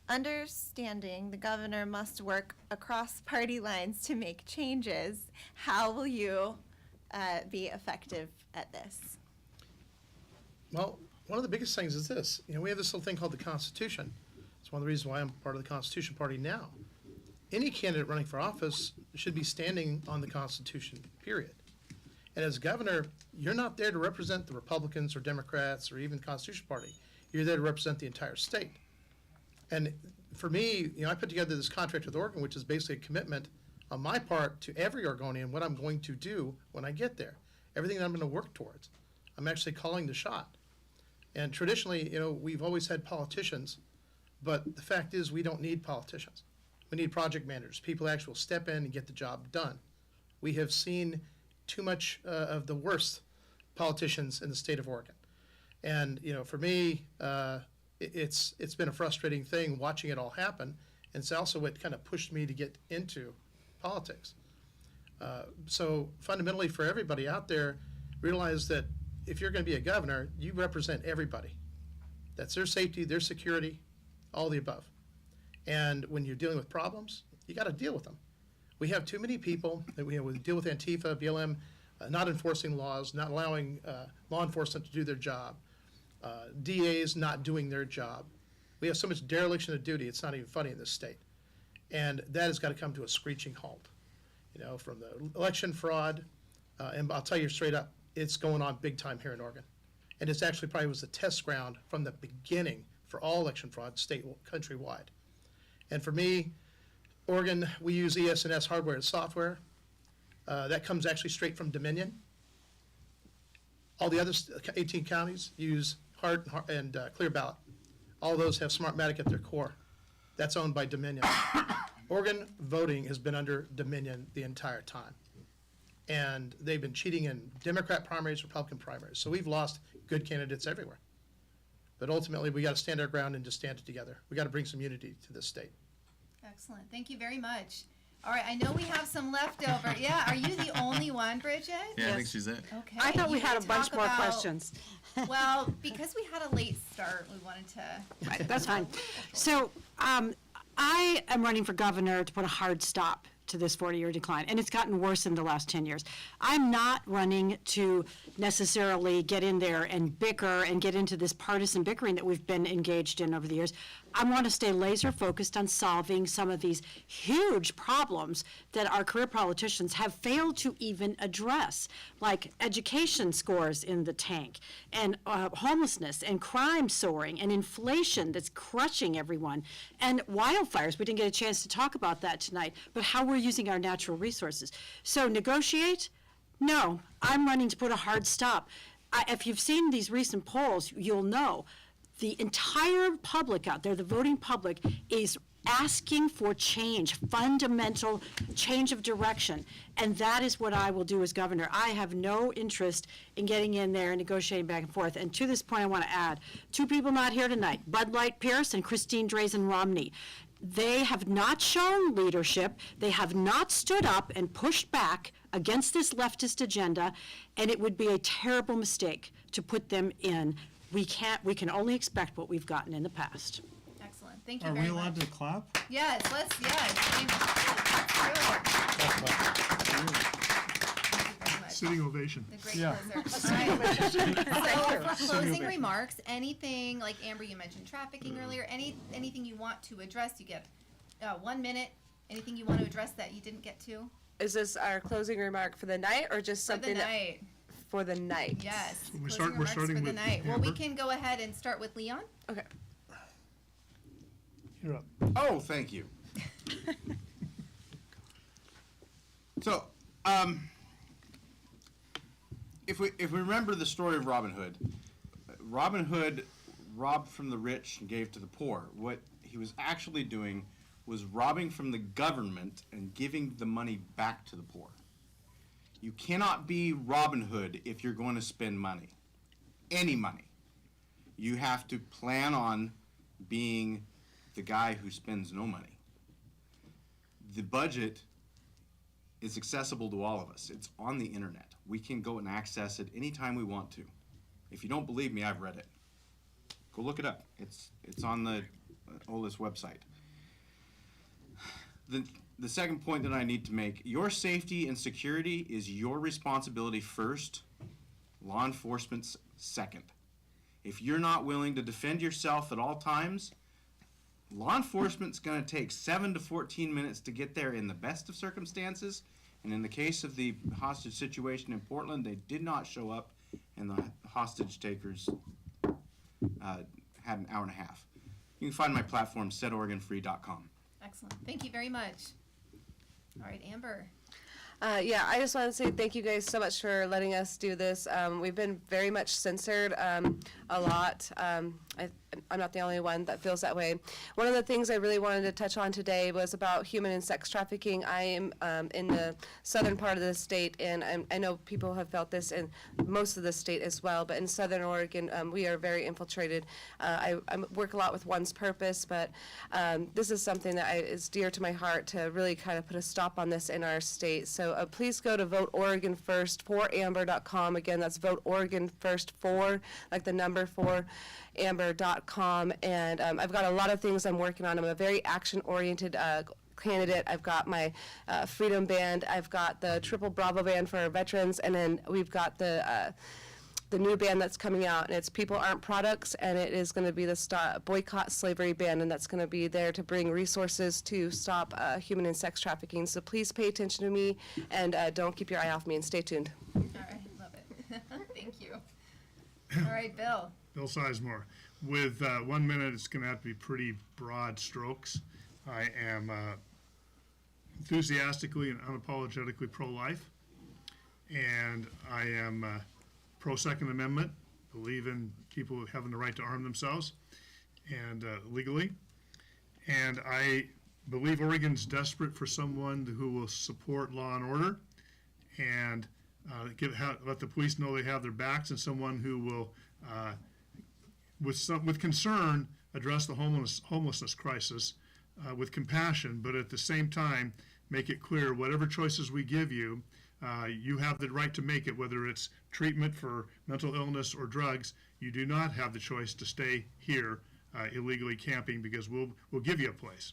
understanding the governor must work across party lines to make changes. How will you be effective at this? Well, one of the biggest things is this. We have this little thing called the Constitution. It's one of the reasons why I'm part of the Constitution Party now. Any candidate running for office should be standing on the Constitution, period. And as governor, you're not there to represent the Republicans or Democrats or even the Constitution Party. You're there to represent the entire state. And for me, I put together this contract with Oregon, which is basically a commitment on my part to every Oregonian what I'm going to do when I get there. Everything that I'm going to work towards. I'm actually calling the shot. And traditionally, we've always had politicians, but the fact is we don't need politicians. We need project managers, people who actually will step in and get the job done. We have seen too much of the worst politicians in the state of Oregon. And, for me, it's been a frustrating thing watching it all happen. And it's also what kind of pushed me to get into politics. So fundamentally for everybody out there, realize that if you're going to be a governor, you represent everybody. That's their safety, their security, all the above. And when you're dealing with problems, you got to deal with them. We have too many people that we deal with Antifa, BLM, not enforcing laws, not allowing law enforcement to do their job, DAs not doing their job. We have so much dereliction of duty, it's not even funny in this state. And that has got to come to a screeching halt. From the election fraud, and I'll tell you straight up, it's going on big time here in Oregon. And it's actually probably was the test ground from the beginning for all election fraud countrywide. And for me, Oregon, we use ES&S hardware and software. That comes actually straight from Dominion. All the other 18 counties use hard and clear ballot. All those have Smartmatic at their core. That's owned by Dominion. Oregon voting has been under Dominion the entire time. And they've been cheating in Democrat primaries, Republican primaries. So we've lost good candidates everywhere. But ultimately, we got to stand our ground and just stand it together. We got to bring some unity to this state. Excellent. Thank you very much. All right, I know we have some leftover. Yeah, are you the only one, Bridget? Yeah, I think she's it. Okay. I thought we you had a can bunch talk more about- questions. Well, because we had a late start, we wanted to. Right, that's fine. So, I am running for governor to put a hard stop to this 40-year decline, and it's gotten worse in the last 10 years. I'm not running to necessarily get in there and bicker and get into this partisan bickering that we've been engaged in over the years. I want to stay laser focused on solving some of these huge problems that our career politicians have failed to even address, like education scores in the tank, and homelessness, and crime soaring, and inflation that's crushing everyone, and wildfires. We didn't get a chance to talk about that tonight, but how we're using our natural resources. So negotiate? No, I'm running to put a hard stop. If you've seen these recent polls, you'll know the entire public out there, the voting public, is asking for change, fundamental change of direction. And that is what I will do as governor. I have no interest in getting in there and negotiating back and forth. And to this point, I want to add, two people not here tonight, Bud Light Pierce and Christine Drazen Romney. They have not shown leadership. They have not stood up and pushed back against this leftist agenda, and it would be a terrible mistake to put them in. We can only expect what we've gotten in the past. Excellent. Thank you Are very we allowed much. to clap? Yes, let's, yes. Thank you. Very much. Sitting ovation. The great Yeah. closer. All right. So for closing remarks, anything, like Amber, you mentioned trafficking earlier, anything you want to address, you get 1 minute. Anything you want to address that you didn't get to? Is this our closing remark for the night or just For the something night. for the night? Yes. we're Closing starting remarks for the with night. Well, we Amber. can go ahead and start with Leon. Okay. You're up. Oh, thank you. So, if we remember the story of Robin Hood, Robin Hood robbed from the rich and gave to the poor. What he was actually doing was robbing from the government and giving the money back to the poor. You cannot be Robin Hood if you're going to spend money, any money. You have to plan on being the guy who spends no money. The budget is accessible to all of us. It's on the internet. We can go and access it anytime we want to. If you don't believe me, I've read it. Go look it up. It's on the OLIS website. The second point that I need to make, your safety and security is your responsibility first, law enforcement's second. If you're not willing to defend yourself at all times, law enforcement's going to take 7 to 14 minutes to get there in the best of circumstances. And in the case of the hostage situation in Portland, they did not show up, and the hostage takers had an hour and a half. You can find my platform, setoregonfree.com. Excellent. Thank you very much. All right, Amber. Yeah, I just want to say thank you guys so much for letting us do this. We've been very much censored a lot. I'm not the only one that feels that way. One of the things I really wanted to touch on today was about human and sex trafficking. I am in the southern part of the state, and I know people have felt this in most of the state as well, but in southern Oregon, we are very infiltrated. I work a lot with One's Purpose, but this is something that is dear to my heart to really kind of put a stop on this in our state. So please go to Vote Oregon First for Amber.com. Again, that's Vote Oregon First for, like the number 4, Amber.com. And I've got a lot of things I'm working on. I'm a very action-oriented candidate. I've got my Freedom Band. I've got the Triple Bravo Band for our veterans, and then we've got the new band that's coming out, and it's People Aren't Products, and it is going to be the Boycott Slavery Band, and that's going to be there to bring resources to stop human and sex trafficking. So please pay attention to me, and don't keep your eye off me, and stay tuned. All right, love it. Thank you. All right, Bill. Bill Sizemore. With 1 minute, it's going to have to be pretty broad strokes. I am enthusiastically and unapologetically pro-life, and I am pro-Second Amendment, believe in people having the right to arm themselves and legally. And I believe Oregon's desperate for someone who will support law and order and let the police know they have their backs, and someone who will with concern address the homelessness crisis with compassion, but at the same time, make it clear, whatever choices we give you, you have the right to make it, whether it's treatment for mental illness or drugs. You do not have the choice to stay here illegally camping, because we'll give you a place.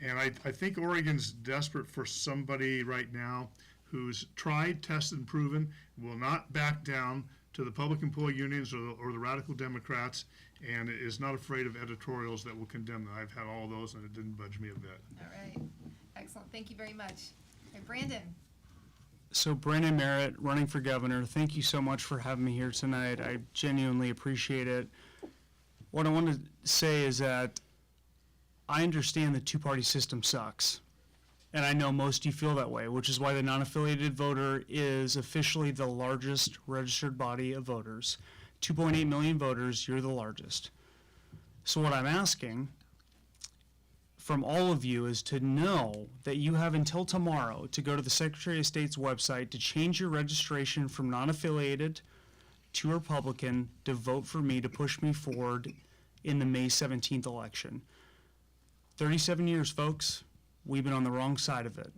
And I think Oregon's desperate for somebody right now who's tried, tested, and proven, will not back down to the public employee unions or the radical Democrats, and is not afraid of editorials that will condemn them. I've had all those, and it didn't budge me a bit. All right. Excellent. Thank you very much. Hey, Brandon. So Brandon Merritt, running for governor, thank you so much for having me here tonight. I genuinely appreciate it. What I want to say is that I understand the two-party system sucks. And I know most of you feel that way, which is why the non-affiliated voter is officially the largest registered body of voters. 2.8 million voters, you're the largest. So what I'm asking from all of you is to know that you have until tomorrow to go to the Secretary of State's website to change your registration from non-affiliated to Republican to vote for me, to push me forward in the May 17th election. 37 years, folks. We've been on the wrong side of it.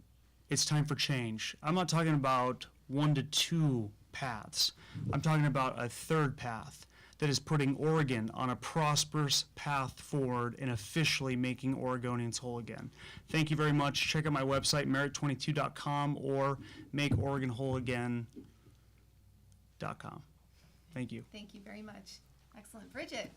It's time for change. I'm not talking about 1 to 2 paths. I'm talking about a third path that is putting Oregon on a prosperous path forward and officially making Oregonians whole again. Thank you very much. Check out my website, merit22.com, or makeoregonwholeagain.com. Thank you. Thank you very much. Excellent. Bridget.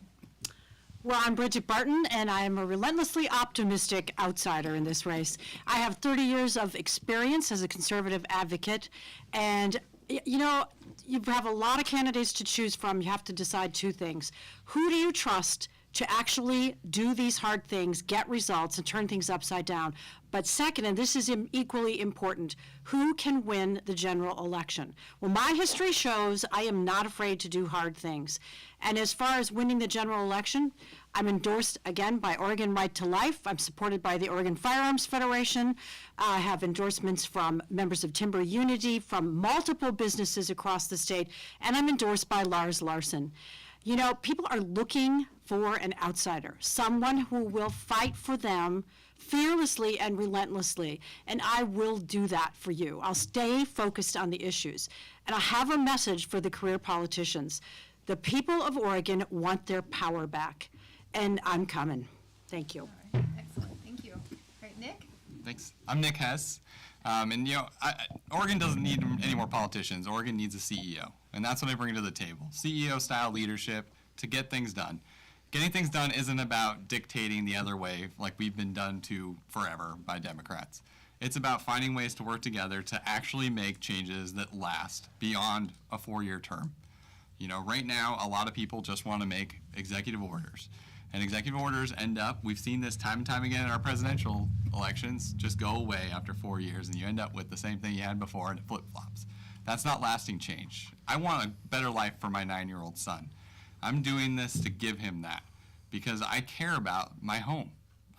Well, I'm Bridget Barton, and I am a relentlessly optimistic outsider in this race. I have 30 years of experience as a conservative advocate, and you know, you have a lot of candidates to choose from. You have to decide two things. Who do you trust to actually do these hard things, get results, and turn things upside down? But second, and this is equally important, who can win the general election? Well, my history shows I am not afraid to do hard things. And as far as winning the general election, I'm endorsed again by Oregon Right to Life. I'm supported by the Oregon Firearms Federation. I have endorsements from members of Timber Unity, from multiple businesses across the state, and I'm endorsed by Lars Larson. You know, people are looking for an outsider, someone who will fight for them fearlessly and relentlessly, and I will do that for you. I'll stay focused on the issues. And I have a message for the career politicians. The people of Oregon want their power back, and I'm coming. Thank you. All right. Excellent. Thank you. All right, Nick. Thanks. I'm Nick Hess. And, you know, Oregon doesn't need any more politicians. Oregon needs a CEO. And that's what I bring to the table. CEO-style leadership to get things done. Getting things done isn't about dictating the other way like we've been done to forever by Democrats. It's about finding ways to work together to actually make changes that last beyond a 4-year term. You know, right now, a lot of people just want to make executive orders. And executive orders end up, we've seen this time and time again in our presidential elections, just go away after 4 years, and you end up with the same thing you had before, and it flip-flops. That's not lasting change. I want a better life for my 9-year-old son. I'm doing this to give him that because I care about my home.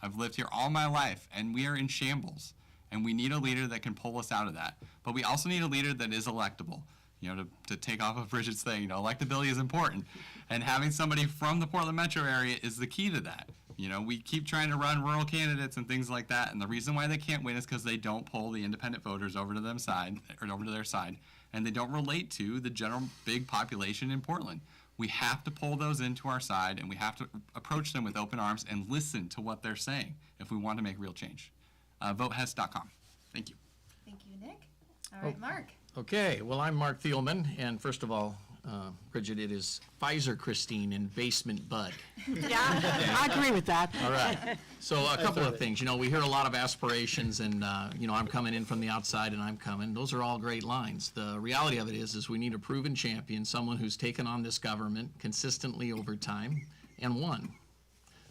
I've lived here all my life, and we are in shambles, and we need a leader that can pull us out of that. But we also need a leader that is electable. You know, to take off of Bridget's thing, you know, electability is important. And having somebody from the Portland metro area is the key to that. You know, we keep trying to run rural candidates and things like that, and the reason why they can't win is because they don't pull the independent voters over to their side, and they don't relate to the general big population in Portland. We have to pull those into our side, and we have to approach them with open arms and listen to what they're saying if we want to make real change. VoteHess.com. Thank you. Thank you, Nick. All right, Mark. Okay, well, I'm Mark Thielman, and first of all, Bridget, it is Pfizer Christine and Basement Bud. Yeah, I agree with that. All right. So a couple of things. You know, we hear a lot of aspirations, and you know, I'm coming in from the outside, and I'm coming. Those are all great lines. The reality of it is we need a proven champion, someone who's taken on this government consistently over time and won.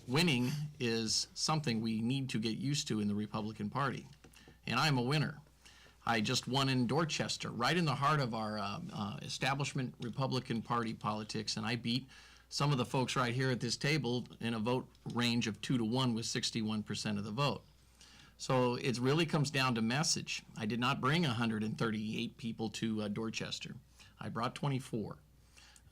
Winning is something we need to get used to in the Republican Party, and I'm a winner. I just won in Dorchester, right in the heart of our establishment Republican Party politics, and I beat some of the folks right here at this table in a vote range of 2 to 1 with 61% of the vote. So it really comes down to message. I did not bring 138 people to Dorchester. I brought 24.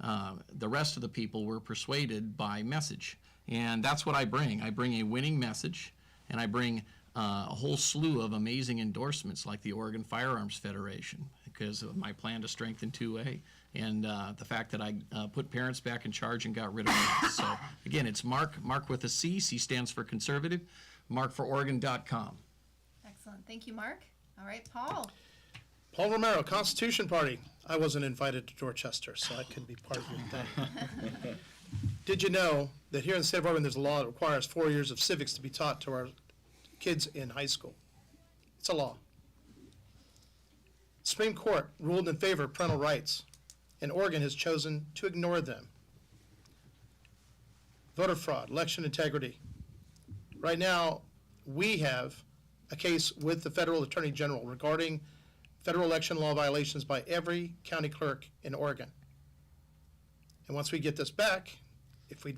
The rest of the people were persuaded by message, and that's what I bring. I bring a winning message, And I bring a whole slew of amazing endorsements like the Oregon Firearms Federation because of my plan to strengthen 2A and the fact that I put parents back in charge and got rid of them. So again, it's Mark with a C. C stands for conservative, markfororegon.com. Excellent. Thank you, Mark. All right, Paul. Paul Romero, Constitution Party. I wasn't invited to Dorchester, so I couldn't be part of your thing. Did you know that here in the state of Oregon, there's a law that requires 4 years of civics to be taught to our kids in high school? It's a law. Supreme Court ruled in favor of parental rights, and Oregon has chosen to ignore them. Voter fraud, election integrity. Right now, we have a case with the federal attorney general regarding federal election law violations by every county clerk in Oregon. And once we get this back,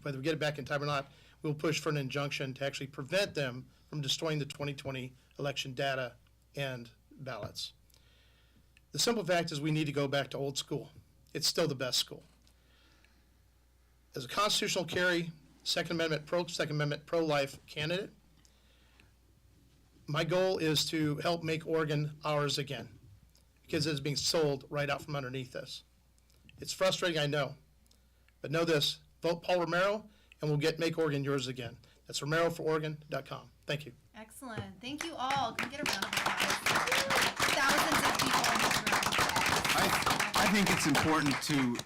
whether we get it back in time or not, we'll push for an injunction to actually prevent them from destroying the 2020 election data and ballots. The simple fact is we need to go back to old school. It's still the best school. As a constitutional carry, Second Amendment pro-life candidate, my goal is to help make Oregon ours again, because it is being sold right out from underneath us. It's frustrating, I know, but know this: vote Paul Romero, and we'll make Oregon yours again. That's RomeroForOregon.com. Thank you. Excellent. Thank you all. Can we get a round of applause? Thousands of people in this room. I think it's important to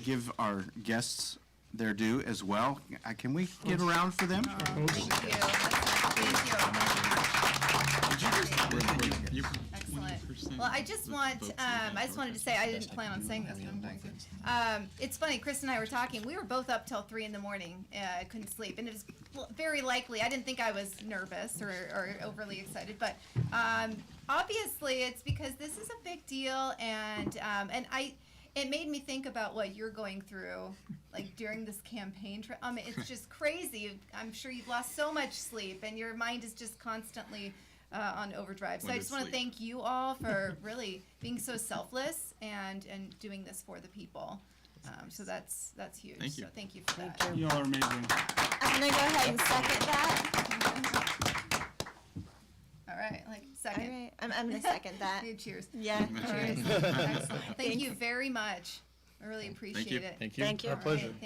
give our guests their due as well. Can we get around for them? Thank you. Thank you. Excellent. Well, I just wanted to say, I didn't plan on saying this, but I'm going to. It's funny, Krista and I were talking. We were both up till 3 a.m. Couldn't sleep, and it was very likely. I didn't think I was nervous or overly excited, but obviously it's because this is a big deal, and it made me think about what you're going through, like during this campaign. It's just crazy. I'm sure you've lost so much sleep, and your mind is just constantly on overdrive. So I just want to thank you all for really being so selfless and doing this for the people. So that's huge. Thank you. So thank you for that. You all are amazing. I'm gonna go ahead and second that. All right, All second. right, I'm gonna second that. Cheers. Yeah. All right. Excellent. Thank you very much. I really appreciate it. Thank you. Thank you. Our pleasure. All right, thank